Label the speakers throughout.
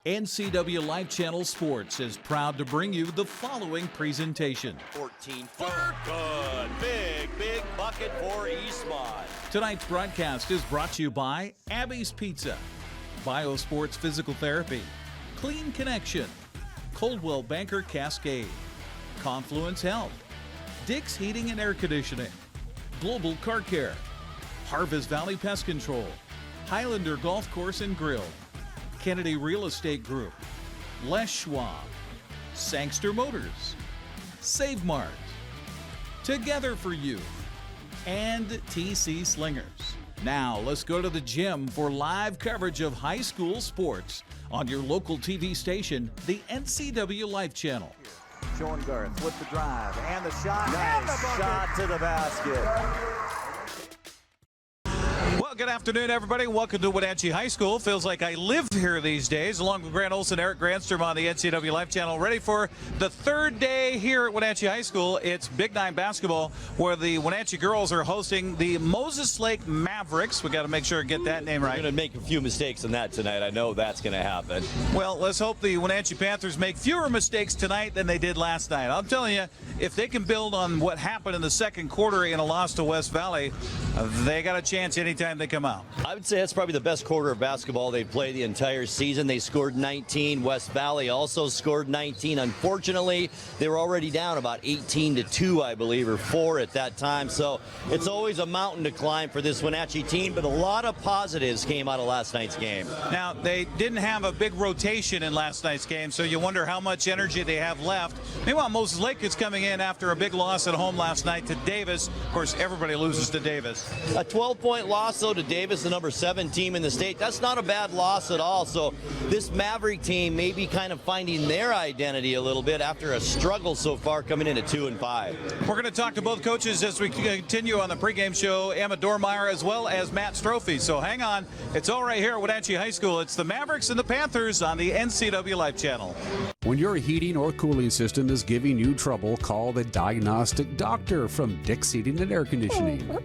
Speaker 1: NCWLIFE Channel Sports is proud to bring you the following presentation.
Speaker 2: 14-footer, good. Big bucket for Eastmont.
Speaker 1: Tonight's broadcast is brought to you by Abby's Pizza, Biosports Physical Therapy, Clean Connection, Coldwell Banker Cascade, Confluence Health, Dick's Heating and Air Conditioning, Global Car Care, Harvest Valley Pest Control, Highlander Golf Course and Grill, Kennedy Real Estate Group, Les Schwab, Sangster Motors, Save Mart, Together for You, and TC Slingers. Now let's go to the gym for live coverage of high school sports on your local TV station, the NCWLIFE Channel.
Speaker 3: Sean Garth with the drive and the shot.
Speaker 2: Nice shot to the basket.
Speaker 1: Well, good afternoon, everybody. Welcome to Wenatchee High School. Feels like I live here these days, along with Grant Olson, Eric Granstrom on the NCWLIFE Channel, ready for the third day here at Wenatchee High School. It's Big Nine basketball, where the Wenatchee girls are hosting the Moses Lake Mavericks. We got to make sure to get that name right.
Speaker 2: We're going to make a few mistakes in that tonight. I know that's going to happen.
Speaker 1: Well, let's hope the Wenatchee Panthers make fewer mistakes tonight than they did last night. I'm telling you, if they can build on what happened in the second quarter in a loss to West Valley, they got a chance anytime they come out.
Speaker 2: I would say that's probably the best quarter of basketball they've played the entire season. They scored 19. West Valley also scored 19. Unfortunately, they were already down about 18-2, I believe, or 4 at that time. So it's always a mountain to climb for this Wenatchee team, but a lot of positives came out of last night's game.
Speaker 1: Now, they didn't have a big rotation in last night's game, so you wonder how much energy they have left. Meanwhile, Moses Lake is coming in after a big loss at home last night to Davis. Of course, everybody loses to Davis.
Speaker 2: A 12-point loss, though, to Davis, the number 7 team in the state. That's not a bad loss at all. So this Maverick team may be kind of finding their identity a little bit after a struggle so far, coming in at 2-5.
Speaker 1: We're going to talk to both coaches as we continue on the pregame show, Emma Dormeyer as well as Matt Strophy. So hang on. It's all right here at Wenatchee High School. It's the Mavericks and the Panthers on the NCWLIFE Channel.
Speaker 4: When your heating or cooling system is giving you trouble, call the diagnostic doctor from Dick's Heating and Air Conditioning.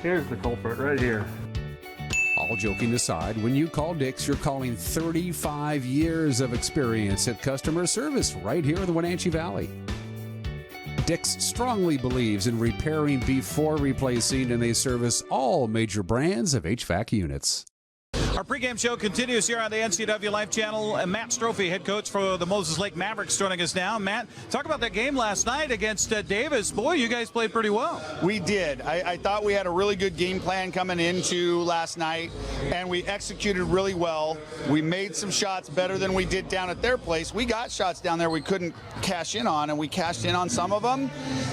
Speaker 5: Here's the culprit right here.
Speaker 4: All joking aside, when you call Dick's, you're calling 35 years of experience at customer service right here in the Wenatchee Valley. Dick's strongly believes in repairing before replacing, and they service all major brands of HVAC units.
Speaker 1: Our pregame show continues here on the NCWLIFE Channel. And Matt Strophy, head coach for the Moses Lake Mavericks, joining us now. Matt, talk about that game last night against Davis. Boy, you guys played pretty well.
Speaker 6: We did. I thought we had a really good game plan coming into last night, and we executed really well. We made some shots better than we did down at their place. We got shots down there we couldn't cash in on, and we cashed in on some of them.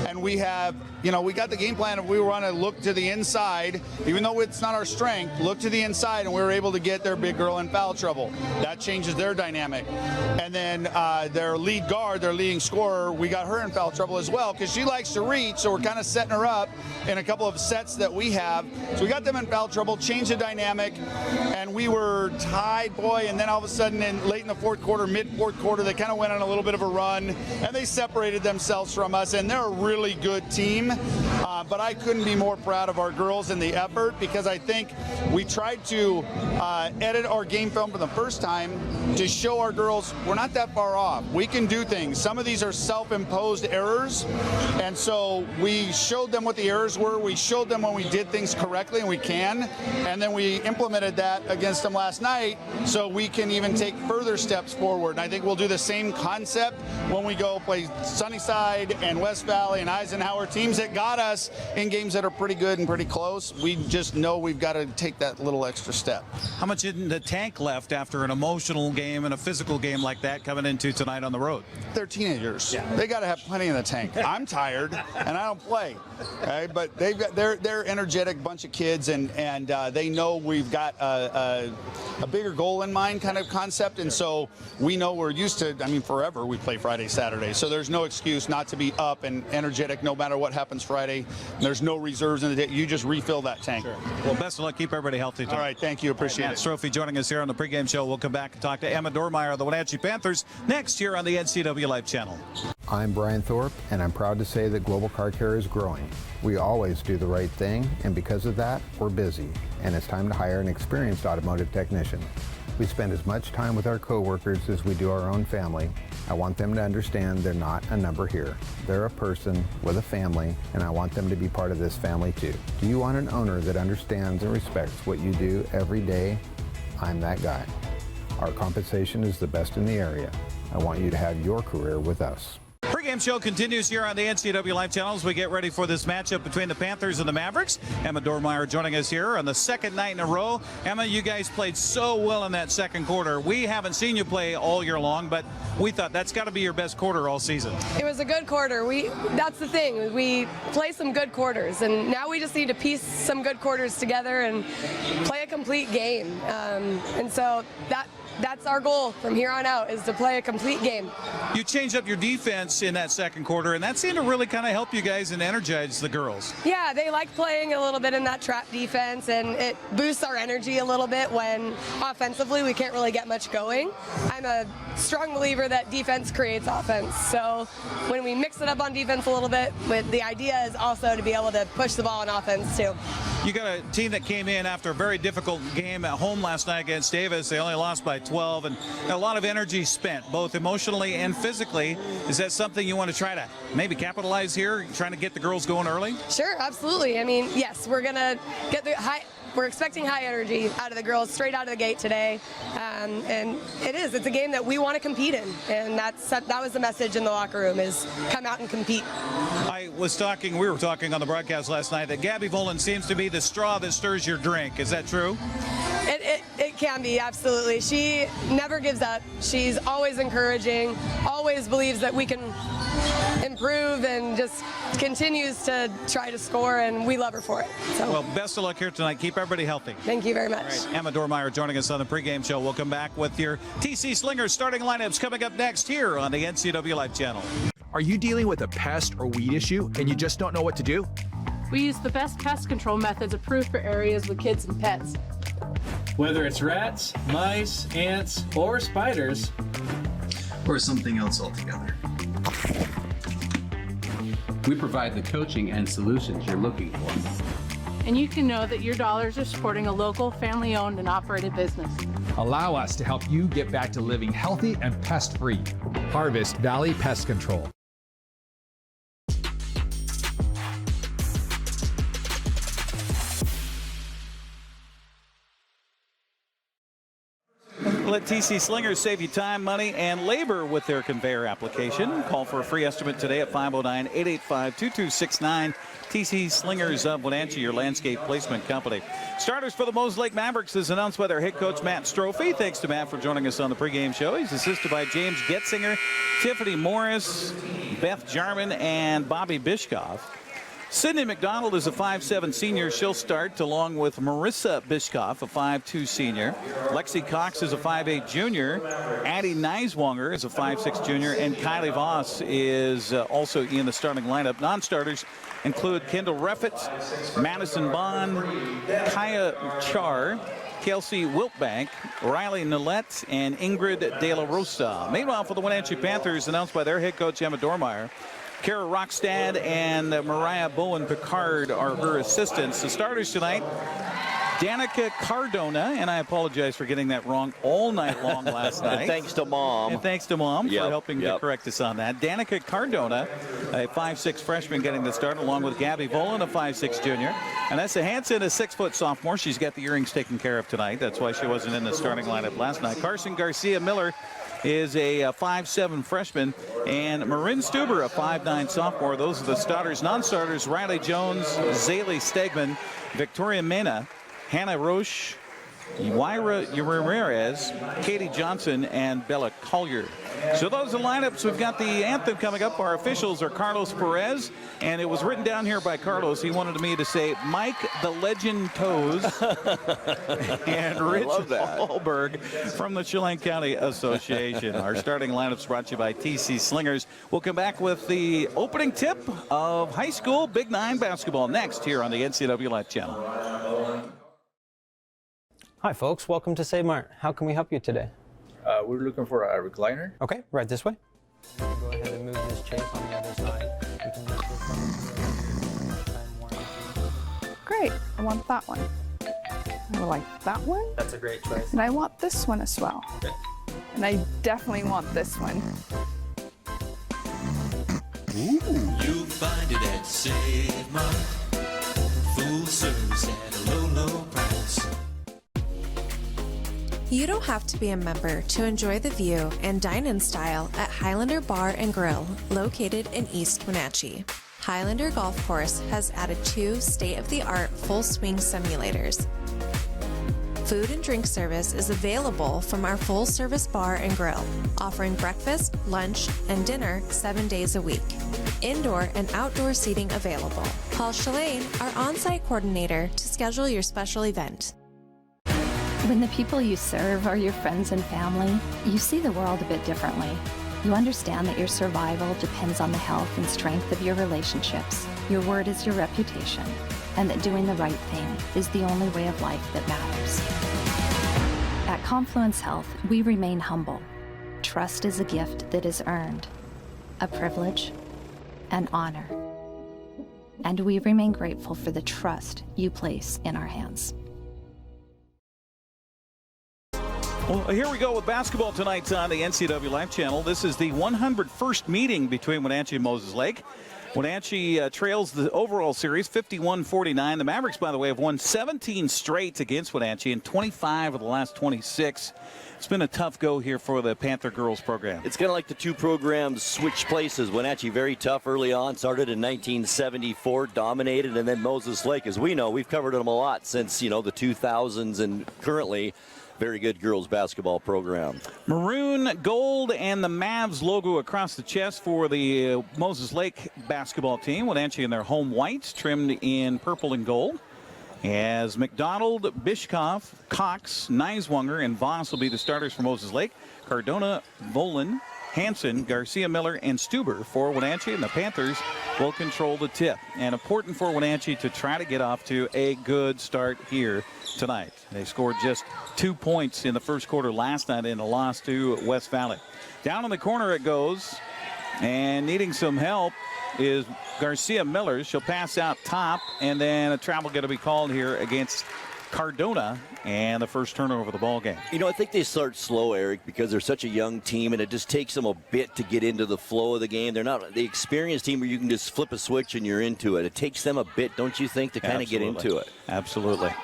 Speaker 6: And we have, we got the game plan of we want to look to the inside, even though it's not our strength, look to the inside, and we were able to get their big girl in foul trouble. That changes their dynamic. And then their lead guard, their leading scorer, we got her in foul trouble as well because she likes to reach, so we're kind of setting her up in a couple of sets that we have. So we got them in foul trouble, changed the dynamic, and we were tied, boy, and then all of a sudden late in the fourth quarter, mid-fourth quarter, they kind of went on a little bit of a run, and they separated themselves from us, and they're a really good team. But I couldn't be more proud of our girls and the effort because I think we tried to edit our game film for the first time to show our girls we're not that far off. We can do things. Some of these are self-imposed errors, and so we showed them what the errors were. We showed them when we did things correctly, and we can, and then we implemented that against them last night so we can even take further steps forward. And I think we'll do the same concept when we go play Sunnyside and West Valley and Eisenhower, teams that got us in games that are pretty good and pretty close. We just know we've got to take that little extra step.
Speaker 1: How much in the tank left after an emotional game and a physical game like that coming into tonight on the road?
Speaker 6: They're teenagers. Yeah. They got to have plenty in the tank. I'm tired and I don't play. Okay? But they're energetic bunch of kids, and they know we've got a bigger goal in mind kind of concept, and so we know we're used to, forever we play Friday, Saturday. So there's no excuse not to be up and energetic no matter what happens Friday. There's no reserves in the day. You just refill that tank.
Speaker 1: Sure. Well, best of luck. Keep everybody healthy tonight.
Speaker 6: All right, thank you. Appreciate
Speaker 1: Matt
Speaker 6: it.
Speaker 1: Strophy joining us here on the pregame show. We'll come back and talk to Emma Dormeyer of the Wenatchee Panthers next here on the NCWLIFE Channel.
Speaker 7: I'm Brian Thorpe, and I'm proud to say that Global Car Care is growing. We always do the right thing, and because of that, we're busy, and it's time to hire an experienced automotive technician. We spend as much time with our coworkers as we do our own family. I want them to understand they're not a number here. They're a person with a family, and I want them to be part of this family too. Do you want an owner that understands and respects what you do every day? I'm that guy. Our compensation is the best in the area. I want you to have your career with us.
Speaker 1: Pregame show continues here on the NCWLIFE Channel as we get ready for this matchup between the Panthers and the Mavericks. Emma Dormeyer joining us here on the second night in a row. Emma, you guys played so well in that second quarter. We haven't seen you play all year long, but we thought that's got to be your best quarter all season.
Speaker 8: It was a good quarter. That's the thing. We play some good quarters, and now we just need to piece some good quarters together and play a complete game. And so that's our goal from here on out, is to play a complete game.
Speaker 1: You changed up your defense in that second quarter, and that seemed to really kind of help you guys and energize the girls.
Speaker 8: Yeah, they like playing a little bit in that trap defense, and it boosts our energy a little bit when offensively we can't really get much going. I'm a strong believer that defense creates offense. So when we mix it up on defense a little bit, the idea is also to be able to push the ball on offense too.
Speaker 1: You got a team that came in after a very difficult game at home last night against Davis. They only lost by 12, and a lot of energy spent, both emotionally and physically. Is that something you want to try to maybe capitalize here, trying to get the girls going early?
Speaker 8: Sure, absolutely. I mean, yes, we're going to get the we're expecting high energy out of the girls straight out of the gate today, and it's a game that we want to compete in, and that was the message in the locker room, is come out and compete.
Speaker 1: We were talking on the broadcast last night that Gabby Volyn seems to be the straw that stirs your drink. Is that true?
Speaker 8: It can be, absolutely. She never gives up. She's always encouraging, always believes that we can improve, and just continues to try to score, and we love her for it. So. Well,
Speaker 1: best of luck here tonight. Keep everybody healthy.
Speaker 8: Thank you very much.
Speaker 1: Right. Emma Dormeyer joining us on the pregame show. We'll come back with your TC Slingers starting lineups coming up next here on the NCWLIFE Channel.
Speaker 9: Are you dealing with a pest or weed issue and you just don't know what to do?
Speaker 10: We use the best pest control methods approved for areas with kids and pets.
Speaker 11: Whether it's rats, mice, ants, or spiders,
Speaker 12: or something else altogether,
Speaker 13: we provide the coaching and solutions you're looking for.
Speaker 10: And you can know that your dollars are supporting a local, family-owned and operated business.
Speaker 9: Allow us to help you get back to living healthy and pest-free. Harvest Valley Pest Control.
Speaker 1: Let TC Slingers save you time, money, and labor with their conveyor application. Call for a free estimate today at 509-885-2269. TC Slingers of Wenatchee, your landscape placement company. Starters for the Moses Lake Mavericks is announced by their head coach, Matt Strophe. Thanks to Matt for joining us on the pregame show. He's assisted by James Getzinger, Tiffany Morris, Beth Jarman, and Bobby Bishkoff. Sydney McDonald is a 5'7" senior. She'll start along with Marissa Bishkoff, a 5'2" senior. Lexi Cox is a 5'8" junior. Addie Neiswanger is a 5'6" junior. And Kylie Voss is also in the starting lineup. Non-starters include Kendall Reffett, Madison Bond, Kaya Char, Kelsey Wiltbank, Riley Nillette, and Ingrid De La Rosa. Meanwhile, for the Wenatchee Panthers, announced by their head coach, Emma Dormeyer, Kara Rockstad and Mariah Bowen-Picard are her assistants. The starters tonight, Danica Cardona, and I apologize for getting that wrong all night long last night.
Speaker 2: Thanks to Mom.
Speaker 1: And thanks to Mom for helping to correct us on that. Danica Cardona, a 5'6" freshman, getting the start, along with Gabby Volyn, a 5'6" junior. And Vanessa Hansen, a 6-foot sophomore. She's got the earrings taken care of tonight. That's why she wasn't in the starting lineup last night. Carson Garcia Miller is a 5'7" freshman, and Marin Stuber, a 5'9" sophomore. Those are the starters. Non-starters, Riley Jones, Zaylee Stegman, Victoria Mena, Hannah Roche, Wyra Ramirez, Katie Johnson, and Bella Collier. So those are the lineups. We've got the anthem coming up. Our officials are Carlos Perez, and it was written down here by Carlos. He wanted me to say Mike the Legend Toes and Rich Hallberg from the Chelan County Association. Our starting lineups brought to you by TC Slingers. We'll come back with the opening tip of high school Big 9 basketball next here on the NCWLIFE Channel.
Speaker 14: Hi folks, welcome to Save Mart. How can we help you today?
Speaker 15: We're looking for a recliner.
Speaker 14: Okay, right this way. Go ahead and move this chafe on the other side. We can lift this up.
Speaker 15: Great, I want that one. I like that one.
Speaker 14: That's a great choice.
Speaker 15: And I want this one as well.
Speaker 14: Okay.
Speaker 15: And I definitely want this one.
Speaker 16: You'll find it at Save Mart. Full service at a low, low price.
Speaker 17: You don't have to be a member to enjoy the view and dine in style at Highlander Bar and Grill, located in East Wenatchee. Highlander Golf Course has added 2 state-of-the-art full-swing simulators. Food and drink service is available from our full-service bar and grill, offering breakfast, lunch, and dinner 7 days a week. Indoor and outdoor seating available. Call Shalane, our on-site coordinator, to schedule your special event.
Speaker 18: When the people you serve are your friends and family, you see the world a bit differently. You understand that your survival depends on the health and strength of your relationships. Your word is your reputation, and that doing the right thing is the only way of life that matters. At Confluence Health, we remain humble. Trust is a gift that is earned, a privilege, an honor. And we remain grateful for the trust you place in our hands.
Speaker 1: Well, here we go with basketball tonight on the NCWLIFE Channel. This is the 101st meeting between Wenatchee and Moses Lake. Wenatchee trails the overall series 51-49. The Mavericks, by the way, have won 17 straight against Wenatchee and 25 of the last 26. It's been a tough go here for the Panther girls program.
Speaker 2: It's kind of like the two programs switched places. Wenatchee very tough early on, started in 1974, dominated, and then Moses Lake, as we know, we've covered them a lot since, the 2000s, and currently very good girls basketball program.
Speaker 1: Maroon, gold, and the Mavs logo across the chest for the Moses Lake basketball team. Wenatchee in their home whites, trimmed in purple and gold. As McDonald, Bishkoff, Cox, Neiswanger, and Voss will be the starters for Moses Lake. Cardona, Volyn, Hansen, Garcia Miller, and Stuber for Wenatchee, and the Panthers will control the tip. And important for Wenatchee to try to get off to a good start here tonight. They scored just 2 points in the first quarter last night in a loss to West Valley. Down in the corner it goes, and needing some help is Garcia Miller. She'll pass out top, and then a travel going to be called here against Cardona, and the first turnover of the ball game.
Speaker 2: I think they start slow, Eric, because they're such a young team, and it just takes them a bit to get into the flow of the game. They're not the experienced team where you can just flip a switch and you're into it. It takes them a bit, don't you think, to kind of get into it?
Speaker 1: Absolutely.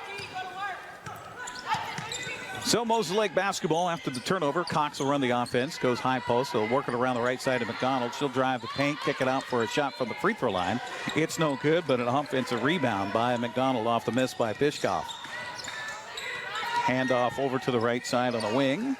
Speaker 1: So Moses Lake basketball after the turnover. Cox will run the offense, goes high post. They'll work it around the right side of McDonald. She'll drive the paint, kick it out for a shot from the free throw line. It's no good, but an offensive rebound by McDonald off the miss by Bishkoff. Handoff over to the right side on the wing.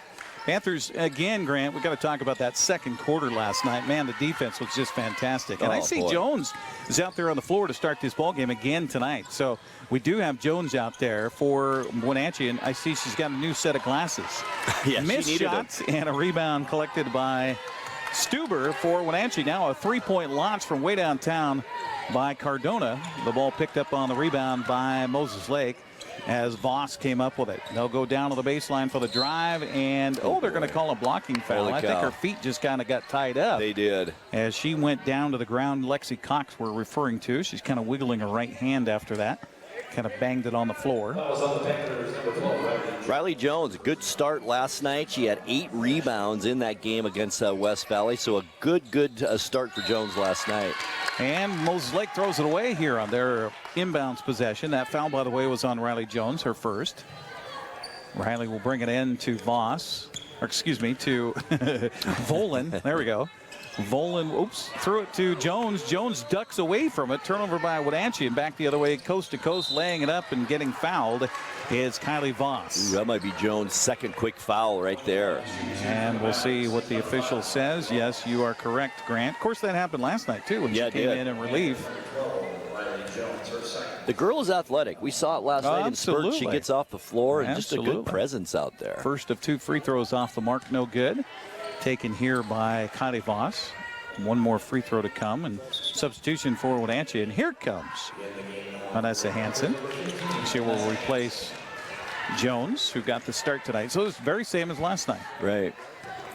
Speaker 1: Panthers, again, Grant, we've got to talk about that second quarter last night. Man, the defense was just fantastic. And I see Jones is out there on the floor to start this ball game again tonight. So we do have Jones out there for Wenatchee, and I see she's got a new set of glasses.
Speaker 2: Yes,
Speaker 1: missed shots and a rebound collected by Stuber for Wenatchee. Now a three-point launch from way downtown by Cardona. The ball picked up on the rebound by Moses Lake as Voss came up with it. They'll go down to the baseline for the drive, and they're going to call a blocking foul. I think her feet just kind of got tied up.
Speaker 2: They did.
Speaker 1: As she went down to the ground, Lexi Cross we're referring to. She's kind of wiggling her right hand after that. Kind of banged it on the floor.
Speaker 2: Riley Jones, a good start last night. She had 8 rebounds in that game against West Valley, so a good start for Jones last night.
Speaker 1: And Moses Lake throws it away here on their inbounds possession. That foul, by the way, was on Riley Jones, her first. Riley will bring it in to Voss, or excuse me, to Volyn. There we go. Volyn, threw it to Jones. Jones ducks away from it. Turnover by Wenatchee, and back the other way, coast to coast, laying it up and getting fouled is Kylie Voss.
Speaker 2: That might be Jones' second quick foul right there.
Speaker 1: And we'll see what the official says. Yes, you are correct, Grant. Of course, that happened last night, too, when she came in relief.
Speaker 2: The girl is athletic. We saw it last night in spurts. She gets off the floor and just a good presence out there.
Speaker 1: First of 2 free throws off the mark, no good. Taken here by Kylie Voss. One more free throw to come, and substitution for Wenatchee. And here comes Vanessa Hansen. She will replace Jones, who got the start tonight. So it's very same as last night.
Speaker 2: Right.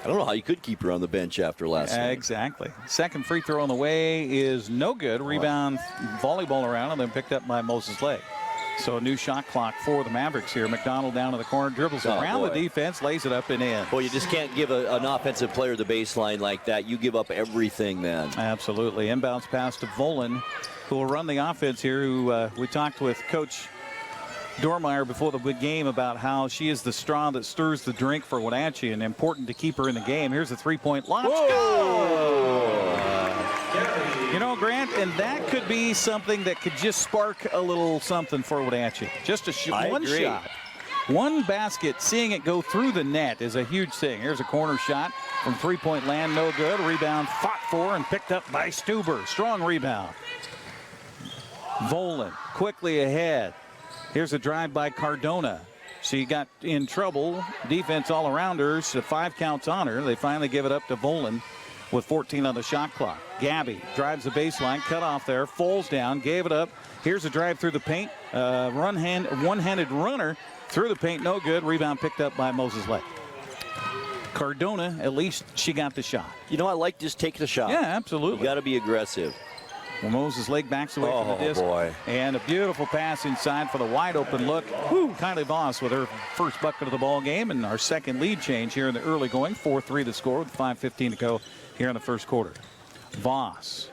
Speaker 2: don't know how you could keep her on the bench after last night.
Speaker 1: Exactly. Second free throw on the way is no good. Rebound, volleyball around, and then picked up by Moses Lake. So a new shot clock for the Mavericks here. McDonald down in the corner, dribbles around the defense, lays it up and in.
Speaker 2: Well, you just can't give an offensive player the baseline like that. You give up everything then.
Speaker 1: Absolutely. Inbounds pass to Volyn, who will run the offense here, who we talked with Coach Dormeyer before the game about how she is the straw that stirs the drink for Wenatchee and important to keep her in the game. Here's a three-point launch. You know, Grant, and that could be something that could just spark a little something for Wenatchee. Just one shot. One basket, seeing it go through the net is a huge thing. Here's a corner shot from three-point land, no good. Rebound fought for and picked up by Stuber. Strong rebound. Volyn quickly ahead. Here's a drive by Cardona. She got in trouble. Defense all around her. So 5 counts on her. They finally give it up to Volyn with 14 on the shot clock. Gabby drives the baseline, cut off there, falls down, gave it up. Here's a drive through the paint. One-handed runner through the paint, no good. Rebound picked up by Moses Lake. Cardona, at least she got the shot.
Speaker 2: You know, I like just taking the shot.
Speaker 1: Yeah, absolutely.
Speaker 2: You got to be aggressive.
Speaker 1: Well, Moses Lake backs away from the disc.
Speaker 2: Boy.
Speaker 1: And a beautiful pass inside for the wide open look. Kylie Voss with her first bucket of the ball game and our second lead change here in the early going. 4-3 to score with 5:15 to go here in the first quarter. Volyn.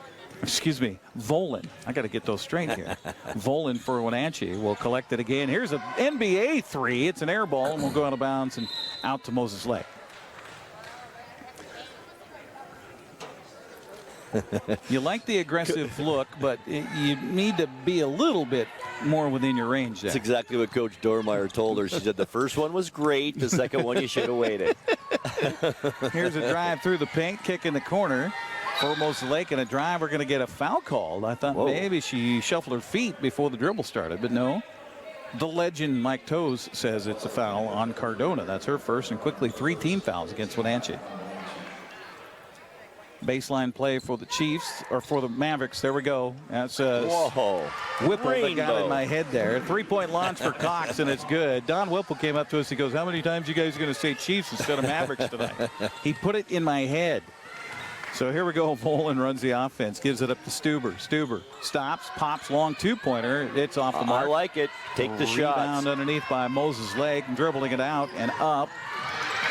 Speaker 1: I got to get those straight here. Volyn for Wenatchee will collect it again. Here's an NBA three. It's an air ball and will go out of bounds and out to Moses Lake. You like the aggressive look, but you need to be a little bit more within your range there.
Speaker 2: That's exactly what Coach Dormeyer told her. She said the first one was great. The second one you should have waited.
Speaker 1: Here's a drive through the paint, kick in the corner for Moses Lake, and a drive. We're going to get a foul called. I thought maybe she shuffled her feet before the dribble started, but no. The legend Mike Toes says it's a foul on Cardona. That's her first, and quickly 3 team fouls against Wenatchee. Baseline play for the Chiefs, or for the Mavericks. There we go. That's Whipple that got in my head there. 3-point launch for Cox, and it's good. Don Whipple came up to us. He goes, how many times you guys are going to say Chiefs instead of Mavericks tonight? He put it in my head. So here we go. Volyn runs the offense, gives it up to Stuber. Stuber stops, pops, long 2-pointer. It's off the mark.
Speaker 2: I like it. Take the shot.
Speaker 1: Rebound underneath by Moses Lake, dribbling it out and up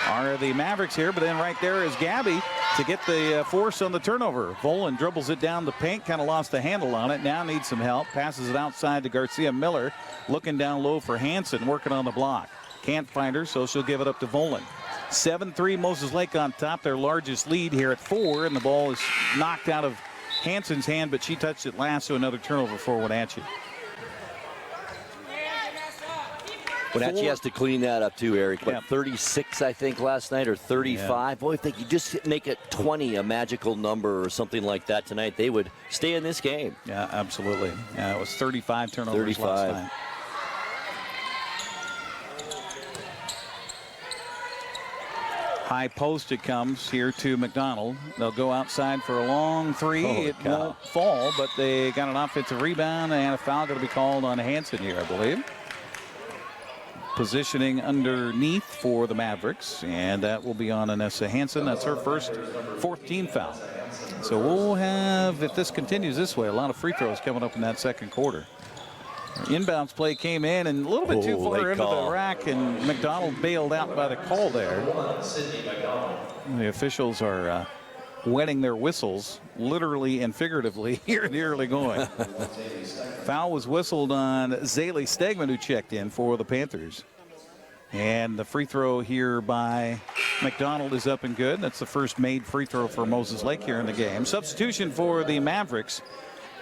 Speaker 1: are the Mavericks here, but then right there is Gabby to get the force on the turnover. Volyn dribbles it down the paint, kind of lost the handle on it. Now needs some help. Passes it outside to Garcia Miller, looking down low for Hansen, working on the block. Can't find her, so she'll give it up to Volyn. 7-3 Moses Lake on top, their largest lead here at 4, and the ball is knocked out of Hansen's hand, but she touched it last, so another turnover for Wenatchee.
Speaker 2: Wenatchee has to clean that up too, Eric. But 36, I think, last night, or 35. Yeah. Boy, if they could just make it 20, a magical number or something like that tonight, they would stay in this game.
Speaker 1: Yeah, absolutely. Yeah, it was 35 turnovers last night. High post it comes here to McDonald. They'll go outside for a long three. It won't fall, but they got an offensive rebound and a foul going to be called on Hansen here, I believe. Positioning underneath for the Mavericks, and that will be on Anessa Hansen. That's her first 14 foul. So we'll have, if this continues this way, a lot of free throws coming up in that second quarter. Inbounds play came in and a little bit too far into the rack, and McDonald bailed out by the call there. The officials are wetting their whistles, literally and figuratively, here in the early going. Foul was whistled on Zaylee Stegman, who checked in for the Panthers. And the free throw here by McDonald is up and good. That's the first made free throw for Moses Lake here in the game. Substitution for the Mavericks.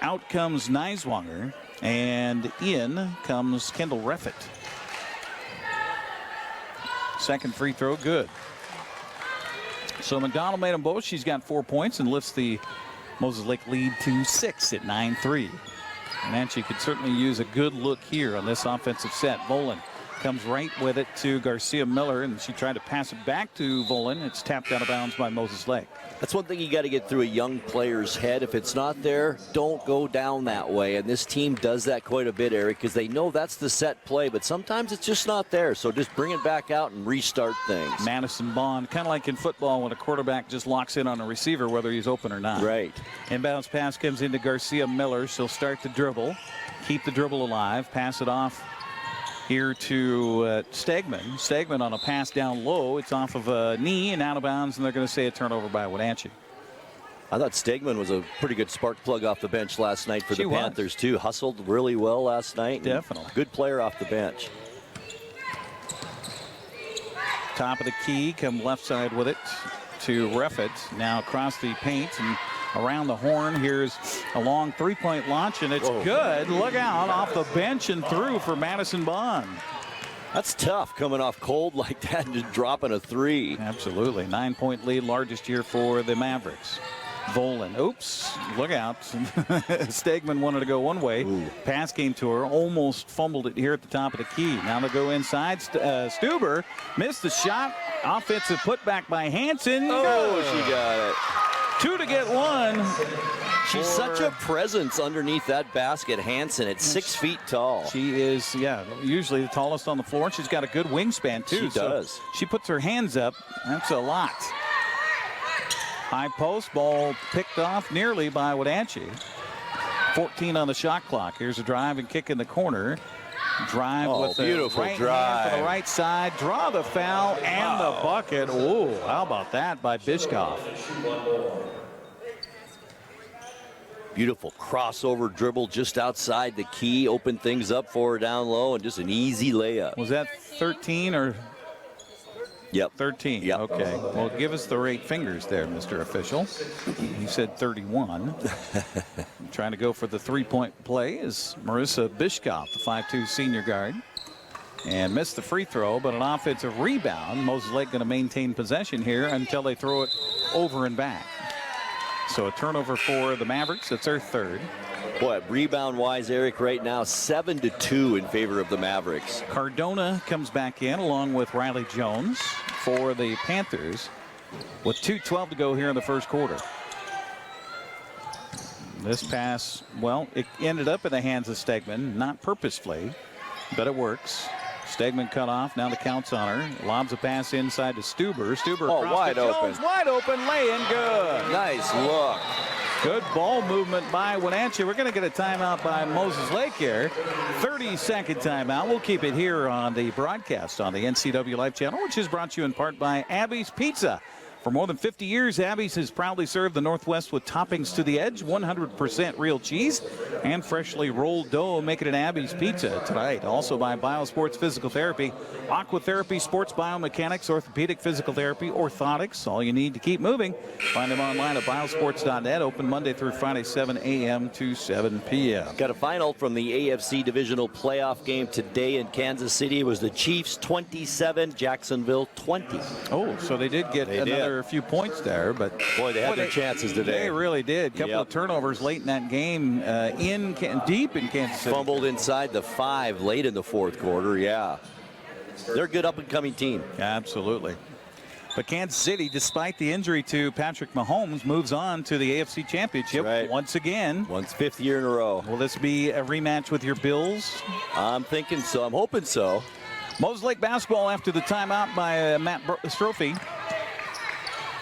Speaker 1: Out comes Neiswanger, and in comes Kendall Reffett. Second free throw, good. So McDonald made them both. She's got 4 points and lifts the Moses Lake lead to 6 at 9-3. Wenatchee could certainly use a good look here on this offensive set. Volyn Comes right with it to Garcia Miller, and she tried to pass it back to Volyn. It's tapped out of bounds by Moses Lake.
Speaker 2: That's one thing you got to get through a young player's head. If it's not there, don't go down that way. And this team does that quite a bit, Eric, because they know that's the set play, but sometimes it's just not there. So just bring it back out and restart things.
Speaker 1: Madison Bond, kind of like in football when a quarterback just locks in on a receiver, whether he's open or not.
Speaker 2: Right.
Speaker 1: Inbounds pass comes into Garcia Miller. She'll start the dribble, keep the dribble alive, pass it off here to Stegman. Stegman on a pass down low. It's off of a knee and out of bounds, and they're going to say a turnover by Wenatchee.
Speaker 2: I thought Stegman was a pretty good spark plug off the bench last night for the Panthers, too. Hustled really well last night.
Speaker 1: Definitely.
Speaker 2: Good player off the bench.
Speaker 1: Top of the key, come left side with it to Reffett. Now across the paint and around the horn. Here's a long three-point launch, and it's good. Look out, off the bench and through for Madison Bond.
Speaker 2: That's tough coming off cold like that and just dropping a three.
Speaker 1: Absolutely. 9-point lead, largest year for the Mavericks. Volyn, oops, look out. Stegman wanted to go one way.
Speaker 2: Ooh.
Speaker 1: Pass came to her, almost fumbled it here at the top of the key. Now they go inside. Stuber missed the shot. Offensive putback by Hansen.
Speaker 2: Oh, she got it.
Speaker 1: 2 to get 1.
Speaker 2: She's such a presence underneath that basket, Hansen, at 6 feet tall.
Speaker 1: She is, usually the tallest on the floor. She's got a good wingspan, too.
Speaker 2: She does.
Speaker 1: So she puts her hands up. That's a lot. High post, ball picked off nearly by Wenatchee. 14 on the shot clock. Here's a drive and kick in the corner. Drive with the
Speaker 2: beautiful
Speaker 1: right
Speaker 2: drive.
Speaker 1: hand to the right side. Draw the foul and the bucket. Ooh, how about that by Bishkoff?
Speaker 2: Beautiful crossover dribble just outside the key. Opened things up for her down low, and just an easy layup.
Speaker 1: Was that 13 or?
Speaker 2: Yep.
Speaker 1: 13.
Speaker 2: Yep.
Speaker 1: Okay. Well, give us the right fingers there, Mr. Official. He said 31. Trying to go for the three-point play is Marissa Bishkoff, the 5'2" senior guard. And missed the free throw, but an offensive rebound. Moses Lake going to maintain possession here until they throw it over and back. So a turnover for the Mavericks. That's their third.
Speaker 2: Boy, rebound-wise, Eric, right now, 7-2 in favor of the Mavericks.
Speaker 1: Cardona comes back in along with Riley Jones for the Panthers with 2:12 to go here in the first quarter. This pass, well, it ended up in the hands of Stegman, not purposefully, but it works. Stegman cut off. Now the count's on her. Lobs a pass inside to Stuber. Stuber across
Speaker 2: wide
Speaker 1: to Jones.
Speaker 2: open.
Speaker 1: Wide open, lay-in, good.
Speaker 2: Nice look.
Speaker 1: Good ball movement by Wenatchee. We're going to get a timeout by Moses Lake here. 30-second timeout. We'll keep it here on the broadcast on the NCWLIFE Channel, which is brought to you in part by Abby's Pizza. For more than 50 years, Abby's has proudly served the Northwest with toppings to the edge, 100% real cheese, and freshly rolled dough, making it Abby's Pizza tonight. Also by Biosports Physical Therapy, Aquatherapy, Sports Biomechanics, Orthopedic Physical Therapy, Orthotics, all you need to keep moving. Find them online at biosports.net, open Monday through Friday, 7 a.m. to 7 p.m.
Speaker 2: Got a final from the AFC Divisional Playoff game today in Kansas City. It was the Chiefs 27, Jacksonville 20.
Speaker 1: Oh, so they did get another few points there, but
Speaker 2: boy, they had their chances today.
Speaker 1: They really did. Couple of turnovers late in that game, deep in Kansas City.
Speaker 2: Fumbled inside the 5 late in the fourth quarter. Yeah, they're a good up-and-coming team.
Speaker 1: Absolutely. But Kansas City, despite the injury to Patrick Mahomes, moves on to the AFC Championship once again.
Speaker 2: Once 5th year in a row.
Speaker 1: Will this be a rematch with your Bills?
Speaker 2: I'm thinking so. I'm hoping so.
Speaker 1: Moses Lake basketball after the timeout by Matt Strophe.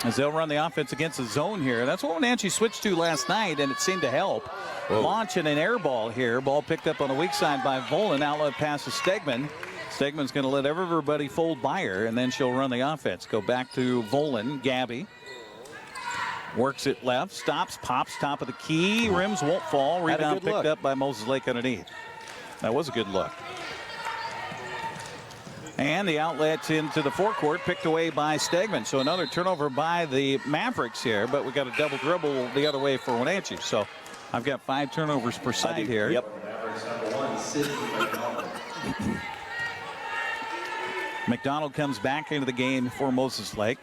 Speaker 1: As they'll run the offense against the zone here. That's what Wenatchee switched to last night, and it seemed to help. Launching an air ball here. Ball picked up on the weak side by Volyn. Outlet pass to Stegman. Stegman's going to let everybody fold by her, and then she'll run the offense. Go back to Volyn. Gabby works it left. Stops. Pops top of the key. Rims won't fall. Rebound picked up by Moses Lake underneath. That was a good look. And the outlet into the forecourt picked away by Stegman. So another turnover by the Mavericks here, but we got a double dribble the other way for Wenatchee. So I've got 5 turnovers per side here.
Speaker 2: Yep.
Speaker 1: McDonald comes back into the game for Moses Lake.